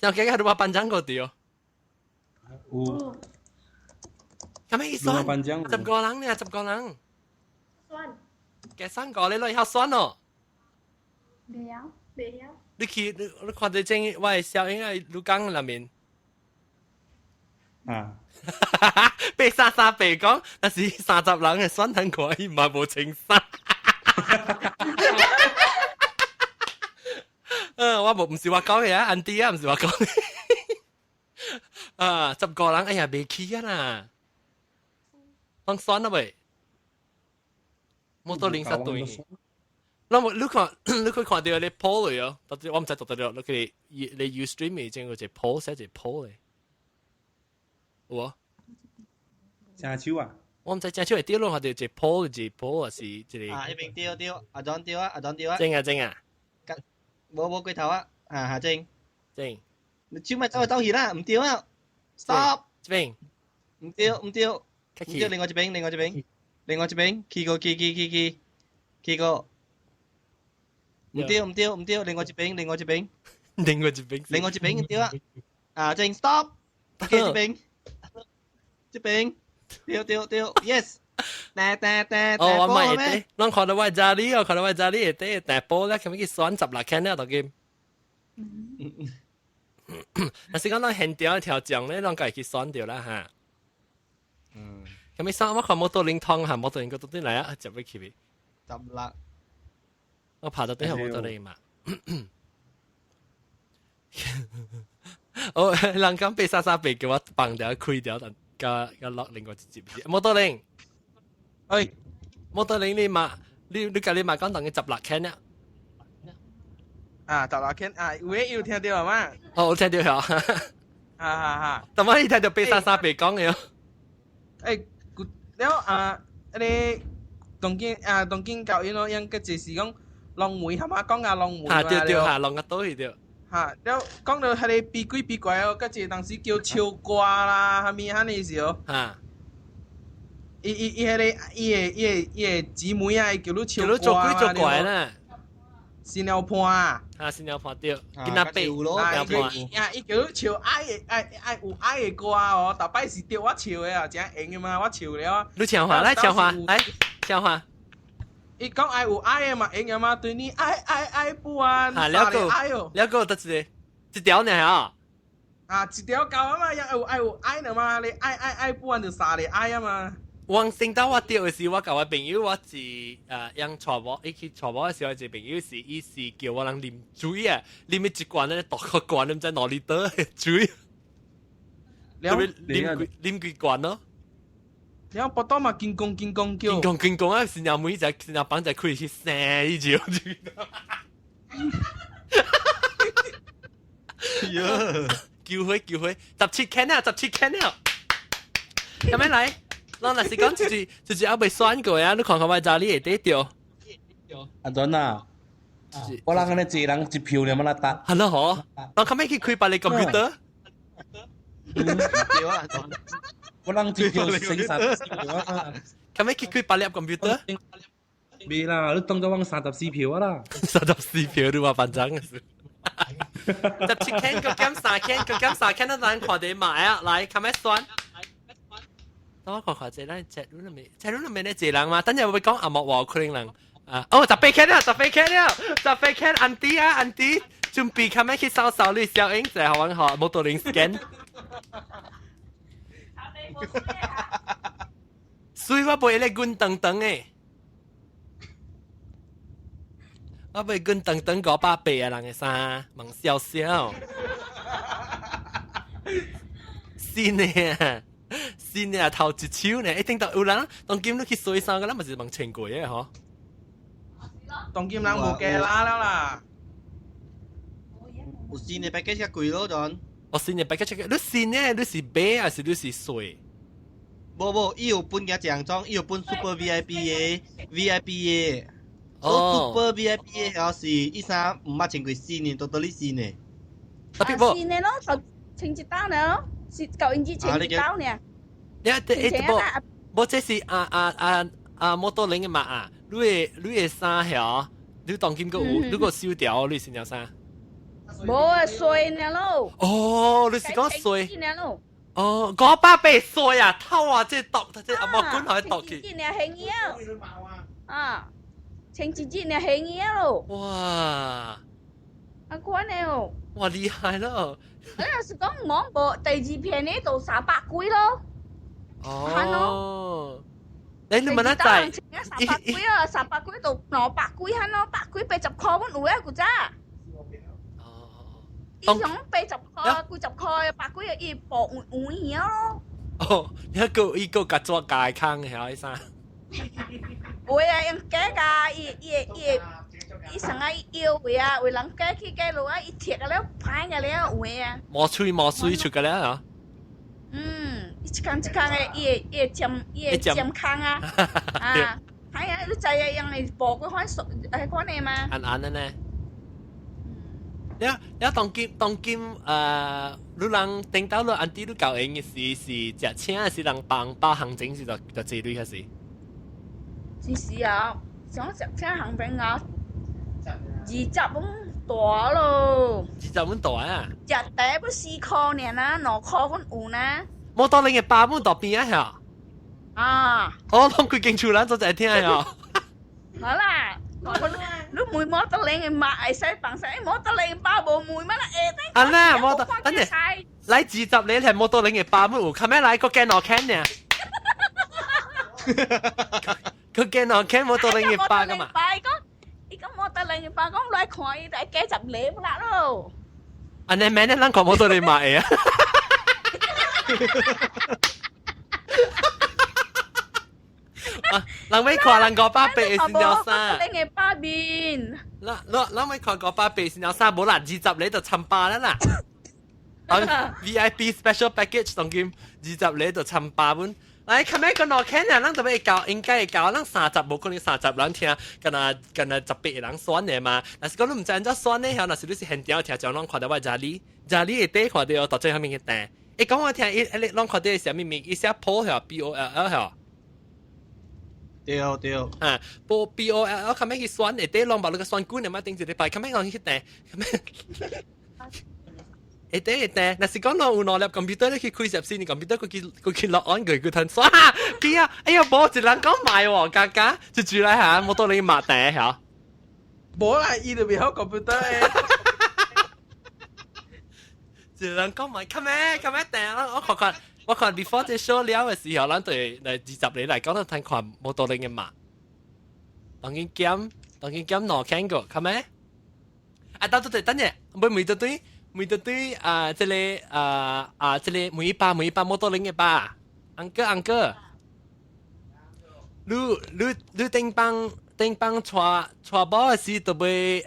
Speaker 1: 係話班長個掉，
Speaker 6: 有，
Speaker 1: 咁樣算10個人呢？10個人，
Speaker 5: 算，
Speaker 1: 嘅3個你落去算咯，
Speaker 5: 未有。
Speaker 1: 你看到正我係小英喺鹿港裏面。
Speaker 6: 啊！
Speaker 1: 被莎被講，但是30人嘅選騰過，伊唔係無情殺。我唔是話講嘅啊，Andy 啊，唔是話講嘅。啊，10個人，哎呀，未去啊啦，當選啦喂，摩托零殺對。你可以看到你 poll 嚟哦，但係我唔知讀得了，你 Ustream 已經有隻 poll 寫隻 poll 嚟，有啊？
Speaker 6: 正手啊！
Speaker 1: 我唔知正手係掉落，我哋隻 poll 啊是一個。
Speaker 3: 啊，呢邊掉，阿莊掉啊！
Speaker 1: 正啊！
Speaker 3: 冇舉頭啊！啊，正。你招咪走去啦，唔掉啊 ！Stop！ 邊？唔掉，另外一邊，企個。唔掉，另外一邊掉啊！啊，正 stop， OK，這邊掉 ，yes，
Speaker 1: 我咪係啷看到我家裡係但波咧，咁樣去選10啦，看呢度嘅。但是講啷現掉一條獎咧，啷個去選掉啦嚇。咁你選我看摩托零通嚇，摩托零個到底嚟啊？接唔起
Speaker 3: 執啦。
Speaker 1: 我爬到底係冇到你嘛？我人講被莎莎被叫我綁掉開掉，但個落另外一接住。摩多玲，
Speaker 7: 喂，
Speaker 1: 摩多玲你嘛？你隔你嘛講當佢執辣 can 啊？
Speaker 7: 啊，執辣 can 啊，喂，要聽到嘛？
Speaker 1: 哦，我聽到係
Speaker 7: 啊。
Speaker 1: 但係你聽到被莎莎被講嘅。
Speaker 7: 誒，แล้ว你當今教育咯，因個就是講浪梅係嘛？講下浪梅。
Speaker 1: 對嚇，浪個刀去掉。
Speaker 7: 嚇，แล้ว講到係你避鬼避怪哦，個是當時叫超掛啦，係咪嚇你時候？
Speaker 1: 嚇。
Speaker 7: 伊個姊妹啊，叫你超掛。
Speaker 1: 叫你做鬼做怪啦。
Speaker 7: 屎尿盤啊！
Speaker 1: 屎尿盤掉，見阿鼻咯，尿盤。
Speaker 7: 伊叫你超有愛嘅歌哦，大擺是掉我超嘅啊，真型嘅嘛，我超了。
Speaker 1: 你唱話來，唱話來，唱話。
Speaker 7: 伊講愛有愛嘅嘛，型嘅嘛，對你愛不完，
Speaker 1: 了個得一條呢啊。
Speaker 7: 啊，一條夠啊嘛，有愛呢嘛，你愛不完就殺你愛啊嘛。
Speaker 1: 我聽到我掉嘅時，我教我朋友，我是用傳播，一去傳播嘅時候，一朋友是伊是叫我人啉水啊，啉一罐咧，大個罐，唔知哪裡得水，啉幾罐咯。
Speaker 7: 然後不多嘛，見工叫。
Speaker 1: 見工啊！新加坡就新加坡就可以去生一隻。叫佢，17 can 啊，17 can 啊，咁樣嚟。嗱，若是講就是還未選過啊！你看看我家裡會得掉。
Speaker 6: 阿準啊，我人安尼一人一票兩蚊得。
Speaker 1: 係咯，嗬。我後尾去開辦你 computer。
Speaker 6: 我人一票成30票啊！
Speaker 1: 後尾去開辦你 computer。
Speaker 6: 未啦，你當咗我34票啊啦。
Speaker 1: 34票你話反正嘅事。17 can 個減3 can 個減3 can 都難看地買啊！嚟，後尾選。我看這咱赤佬裏面咧這人嘛，等陣會講阿莫話可能人18 can 啊，18 can 啊，18 can 安迪啊，安迪準備咁樣去掃你小英就好玩學摩托零 scan。所以我背咧滾等等誒，我背滾等等500啊人嘅衫，問笑笑，是呢。先呢頭一手呢，一聽到有人當今都去水衫嘅啦，咪是問情過嘅嗬。
Speaker 7: 當今人冇計啦。
Speaker 3: 有新嘅 package 較貴咯，陣。
Speaker 1: 我新嘅 package，你新呢？你是買還是你是水？
Speaker 3: 冇，伊有分嘅獎狀，伊有分 Super VIP 嘅 VIP 嘅。Super VIP 嘅係是一衫500千幾新嘅，到到你新嘅。
Speaker 8: 特別冇。新嘅咯，就清一單咯。是舊年之前搞呢？
Speaker 1: 我這是摩托零嘅嘛啊！你嘅衫係你當今個你個燒掉你先有衫。
Speaker 8: 冇啊，碎呢咯。
Speaker 1: 哦，你是講碎？哦，500碎啊！偷啊！即係度，即係阿莫官可以度去。
Speaker 8: 呢係嘢啊！清節節呢係嘢咯。
Speaker 1: 哇！
Speaker 8: 阿官呢？
Speaker 1: 哇，厲害咯！
Speaker 8: 你若是講網播第2片呢度300幾咯。
Speaker 1: 哦。你問一陣。
Speaker 8: 300幾啊，300幾度200幾慳咯，100幾80塊蚊有啊，古仔。哦。以前80塊、90塊，100幾啊，伊薄換嘢咯。
Speaker 1: 哦，一個夾咗界坑嘅係啥？
Speaker 8: 會啊，用假㗎，伊成日腰會啊，會人假去假路啊，伊鐵嘅了，歹嘅了會啊。
Speaker 1: 磨水出嘅了啊。
Speaker 8: 一坑嘅，伊尖坑啊，啊，係啊，你就係用嚟薄嘅款熟係款嚟嘛。
Speaker 1: 暗嘅呢？你當今你人聽到你安啲都教應嘅是食青還是人包行情時就這類嘅事？
Speaker 8: 是啊，想食青行情啊，20蚊大咯。
Speaker 1: 20蚊大啊？
Speaker 8: 食第不4塊呢啦，2塊蚊有呢。
Speaker 1: 摩托零嘅8蚊大邊啊嚇？
Speaker 8: 啊！
Speaker 1: 我當佢勁出嚟就係聽啊！
Speaker 8: 好啦。你每摩托零嘅買係使bằng使摩托零包無每乜啦誒？
Speaker 1: 啊啦，摩托等陣，你20你係摩托零嘅8蚊，後尾嚟個鏡落 can 呢？佢驚我驚冇到你嘅巴噶嘛？
Speaker 8: 伊講冇到你嘅巴，講來看伊就加十厘不啦咯。
Speaker 1: อันนี้แม่เนี่ยนั่งขอ冇到你買啊！人咪看人個巴鼻先有衫，
Speaker 8: 你嘅巴面，
Speaker 1: 人咪看個巴鼻先有衫，冇啦20你就參巴啦啦。VIP special package 當佢20你就參巴本。哎，琴日個攞 can 啊，人特別教應該教，人30冇可能30人聽，跟啊18人選嘅嘛。但是講你唔知人家選咧，嗱是你是現場聽，就人看到我家裡會底看到到最後面嘅單。你講我聽，你人看到係啥物名？伊寫 POLL 係 POLL 係。
Speaker 3: 對。
Speaker 1: 啊，播 BOL 咁樣去選，你哋攏把那個選官你咪定住你排，咁樣講去訂，咁樣。誒，那是講到有攞粒 computer 咧去開攝先，你 computer 佢落安佢騰刷，佢啊，哎呀，冇一人講買喎，價格就住嚟嚇，冇到你買訂嚇。
Speaker 7: 冇啦，伊就未好 computer 誒。
Speaker 1: 一人講買，咁樣訂，我看 before 這 show 了嘅時候，咱對嚟20年嚟講，咱睇看冇到你嘅碼。當然減攞 can 個，係咪？啊，到對等陣，每對啊，這裡這裡每一把冇到你嘅把，uncle，你頂幫帶包嘅時，就會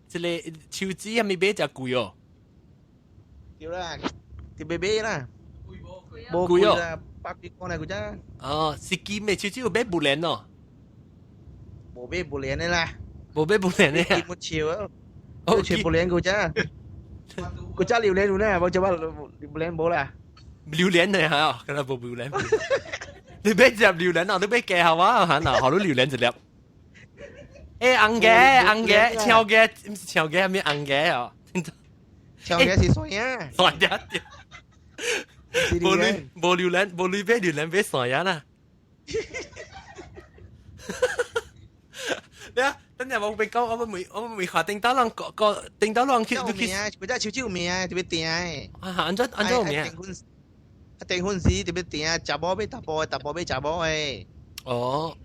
Speaker 1: 這裡手指係咪比較貴哦？
Speaker 9: 對啦，啲 baby 啦。
Speaker 1: 冇貴
Speaker 9: 啊，8幾個嚟嘅啫。
Speaker 1: 哦，是機咩？超有買布簾咯。
Speaker 9: 冇買布簾嘅啦。
Speaker 1: 冇買布簾嘅。
Speaker 9: 冇潮啊！我穿布簾嘅啫。佢揸榴蓮咧，冇做乜布簾冇啦。
Speaker 1: 榴蓮嚟嚇，佢係冇布簾。你買隻榴蓮啊？你買幾號啊？嚇嗱，好多榴蓮一粒。誒，紅嘅，超嘅，唔是超嘅，係咪紅嘅啊？
Speaker 9: 超嘅是酸呀。
Speaker 1: 酸呀！冇榴蓮俾傻人啊！你啊，等陣我俾講，我未話叮當人個叮當人
Speaker 9: 佢佢真係超名啊，特別定啊！
Speaker 1: 安怎名？
Speaker 9: 訂婚時特別定啊，查某俾查甫，查甫俾查某誒。
Speaker 1: 哦。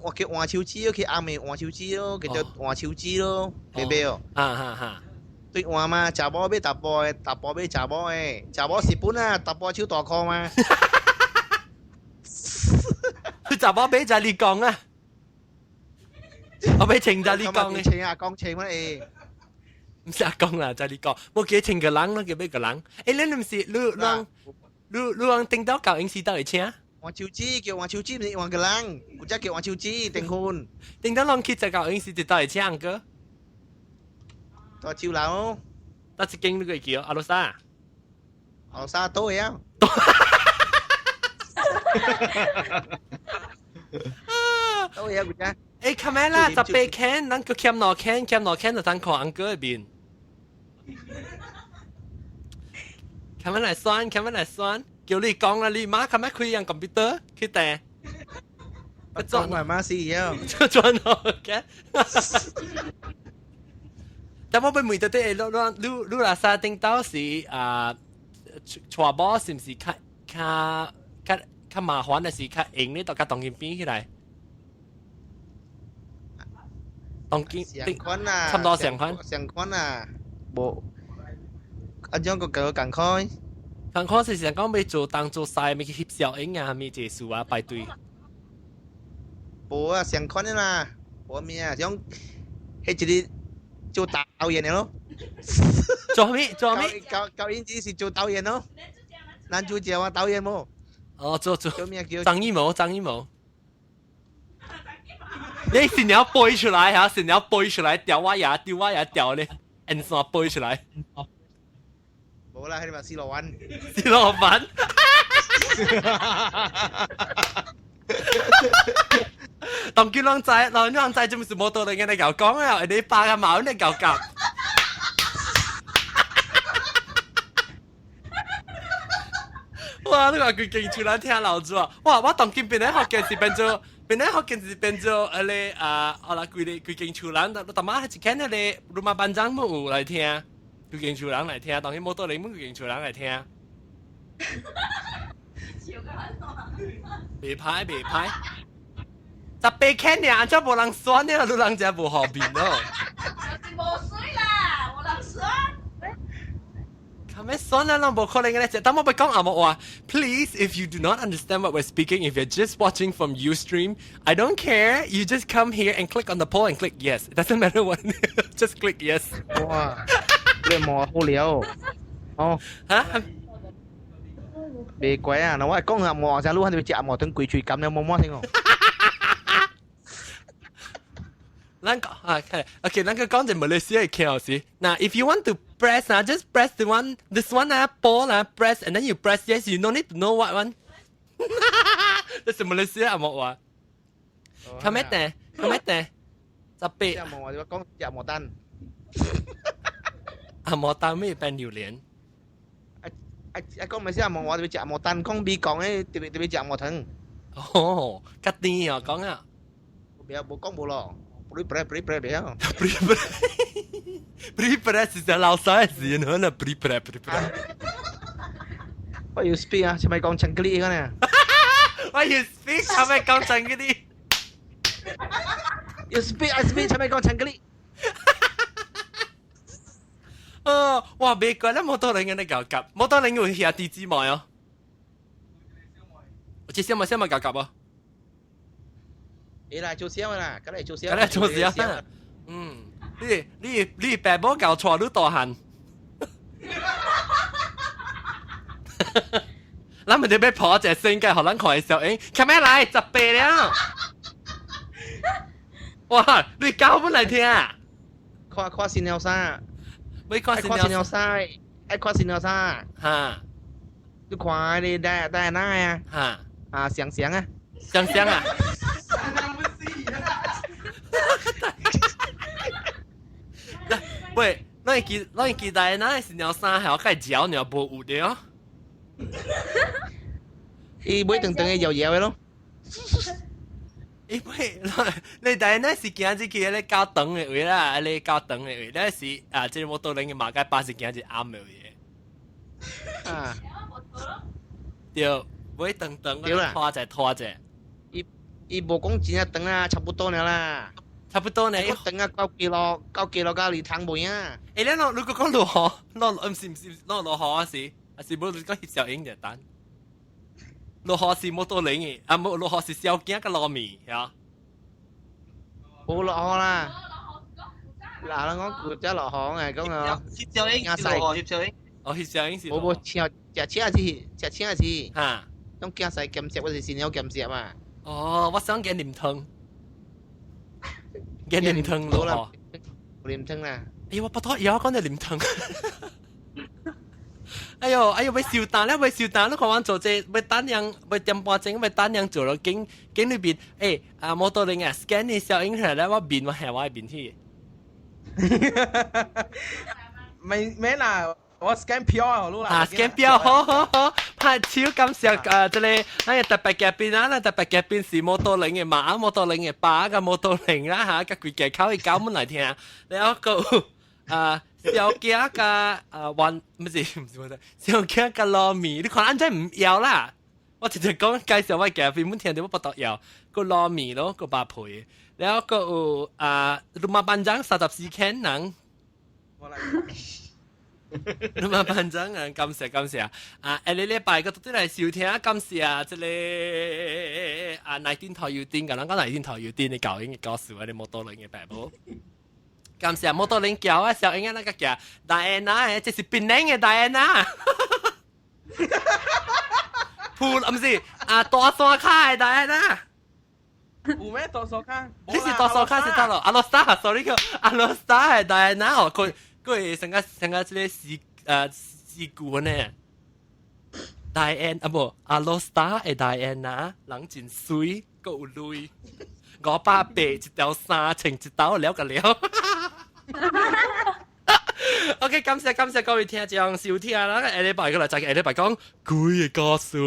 Speaker 9: 我叫換手指，佢阿妹換手指咯，叫做換手指咯，明白哦？
Speaker 1: 哈。
Speaker 9: 對換嘛，查甫俾查甫誒，查甫俾查某誒，查某是本啊，查甫超大顆嘛。
Speaker 1: 查甫俾就你講啊，我俾情就你講嘅。
Speaker 9: 情啊，講情乜誒？
Speaker 1: 唔使講啦，就你講，我叫情個人咯，叫咩個人？誒，你唔是你讓聽到教應是到嚟請？
Speaker 9: 換手指叫換手指，唔係換個人，或者叫換手指訂婚。
Speaker 1: 聽到讓佢就教應是就到嚟請個。
Speaker 9: 多招樓，
Speaker 1: 得一間呢個叫阿羅莎，
Speaker 9: 阿羅莎多呀。多呀，佢
Speaker 1: 誒，咁樣啦，就俾 can，咱個 cam 攞 can 就等看 uncle 入邊。咁樣嚟算，叫你講啦，你媽咁樣佢用 computer 佢訂。
Speaker 9: 不裝埋媽事呀，
Speaker 1: 裝落嘅。但我每對對，你拉沙頂到是傳播是唔是較麻煩嘅是較硬呢？到較當件變起來，當件差唔多相款
Speaker 9: 啊，冇阿張個舊近開，
Speaker 1: 近開是想講要做當做曬，咪去翕小影啊，咪結束啊，排隊。
Speaker 9: 冇啊，相款啦，冇咩啊，想喺一啲。做導演的咯，
Speaker 1: 做咩？
Speaker 9: 高音機是做導演咯，男主角啊導演麼？
Speaker 1: 哦，做
Speaker 9: 咩叫
Speaker 1: 張藝謀，你先要背出來嚇，先要背出來，掉我牙掉咧，按啥背出來？
Speaker 9: 冇啦，你話斯諾
Speaker 1: 文。當佢啷仔就唔是冇道理嘅，你又講啊，你八個毛你又夾。哇！你話佢勁出來聽老祖啊！哇！我當佢邊啲學嘅是變做你我啦佢勁出來，但媽係只看你羅馬班長冇來聽，佢勁出來來聽，當佢冇道理冇佢勁出來來聽。未歹。18看呢，按照无人选呢，你人家无好面咯。
Speaker 8: 无水啦，无人选。
Speaker 1: 咁樣選啦，冇可能嘅咧。等我咪講阿莫話 ，Please, if you do not understand what we're speaking, if you're just watching from Ustream, I don't care. You just come here and click on the poll and click yes. It doesn't matter what. Just click yes.
Speaker 9: 哇，你莫好料。哦。
Speaker 1: 嚇？
Speaker 9: 別鬼啊！我講阿莫就攞喺度接阿莫等鬼吹咁，你冇摸聽我。
Speaker 1: Okay, 咱個講隻馬來西亞嘅 KLC. Now, if you want to press, just press this one, poll, press, and then you press yes. You no need to know what one. That's Malaysia 阿莫話。Come here, 18。
Speaker 9: 阿莫話講阿莫丹。
Speaker 1: 阿莫丹咩變榴蓮？
Speaker 9: 講咪先阿莫話要食阿莫丹，講美講咧特別食阿莫藤。
Speaker 1: 哦，吉啲啊講啊。
Speaker 9: 冇講冇咯。Prepare 了。
Speaker 1: Prepare 是在老細事呢，那 prepare。
Speaker 9: 我要 speak 啊，係咪講陳嗰啲呢？
Speaker 1: 我要 speak，係咪講陳嗰啲？
Speaker 9: 要 speak，係咪講陳嗰啲？
Speaker 1: 哇！美國咧摩托車嘅搞夾，摩托車會下地址賣哦。我只先咪搞夾啊！
Speaker 9: 你嚟做小啦，咁嚟做小。
Speaker 1: 咁嚟做小。嗯，你爸母搞錯都大漢。咱咪哋要破隻身嘅，學咱看小英，看咩嚟18了。哇！你教本嚟聽啊？
Speaker 9: 看線尿沙，
Speaker 1: ไม่看線
Speaker 9: 尿沙，看線尿沙。
Speaker 1: 嚇！
Speaker 9: 你看你帶哪啊？
Speaker 1: 嚇！
Speaker 9: 啊，想啊！
Speaker 1: 想啊！喂，咱記得那是尿衫，係我開嚼尿布有的哦。
Speaker 9: 伊每頓嘅搖搖嘅咯。
Speaker 1: 因為你第那是行至去咧較長嘅位啦，你較長嘅位，那是啊，即係摩托車嘅馬街巴是行至啱嘅位。
Speaker 9: 啊，
Speaker 1: 對，每長拖者。
Speaker 9: 伊無講錢啊，長啊，差不多啦。
Speaker 1: 差不多呢。
Speaker 9: 等啊9幾咯加你湯梅啊！
Speaker 1: 誒，你如果講落河，唔是落河是冇講翕小影就單。落河是摩托車嘅，啊冇落河是小鏡嘅糯米，係
Speaker 9: 冇落河啦。嗱，我顧咗落河嘅咁啊。
Speaker 3: 翕小影，翕小影。
Speaker 1: 哦，翕小影是。
Speaker 9: 冇食車子。
Speaker 1: 嚇。
Speaker 9: 咁驚曬鹹食，我哋先有鹹食嘛。
Speaker 1: 哦，我想嘅鹽湯。嘅鹽湯落河。
Speaker 9: 鹽湯啦。
Speaker 1: 哎我不拖，有講嘅鹽湯。哎呦，要笑蛋咧，笑蛋，你看我做這，要單樣，要點半鐘，要單樣做咯，經裏邊，摩托車啊 ，scan 你小影出嚟咧，我面我係我係面去。
Speaker 7: 沒啦，我 scan 票啊，好啦。
Speaker 1: scan 票，好，拍超感謝這裡，那特別嘅邊啊，特別嘅邊是摩托車嘅馬，摩托車嘅巴嘅摩托車啦嚇，個規個口去搞門嚟聽，然後個小雞個唔是小雞個糯米，你看安真唔要啦，我直接講介紹我嘅邊門聽到我不得要個糯米咯，個八倍，然後個有rumah panjang 34 can 能。rumah panjang 啊，感謝啊！你禮拜個都嚟收聽，感謝啊！即係啊，19台要電㗎，咱講19台要電，你舊應嘅告訴我你摩托車嘅爸母。感謝摩托車叫啊，小英啊那個叫戴安娜誒，這是檳榔嘅戴安娜。鋪唔是啊，大山卡嘅戴安娜。
Speaker 7: 有咩大山卡？
Speaker 1: 你是大山卡是得咯，阿羅莎 ，sorry 個阿羅莎係戴安娜哦，佢成個即係事故呢。戴安啊不，阿羅莎係戴安娜，人真水，夠累。500一條衫，穿一刀了個了。OK， 感謝各位聽眾收聽啦。下禮拜過來再下禮拜講鬼嘅故事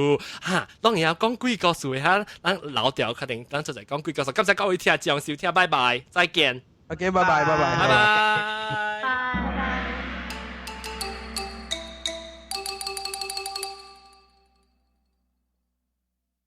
Speaker 1: 嚇，當然有講鬼故事嘅嚇，咱老調確定咱就嚟講鬼故事。感謝各位聽眾收聽，拜拜，再見。
Speaker 7: OK，拜拜。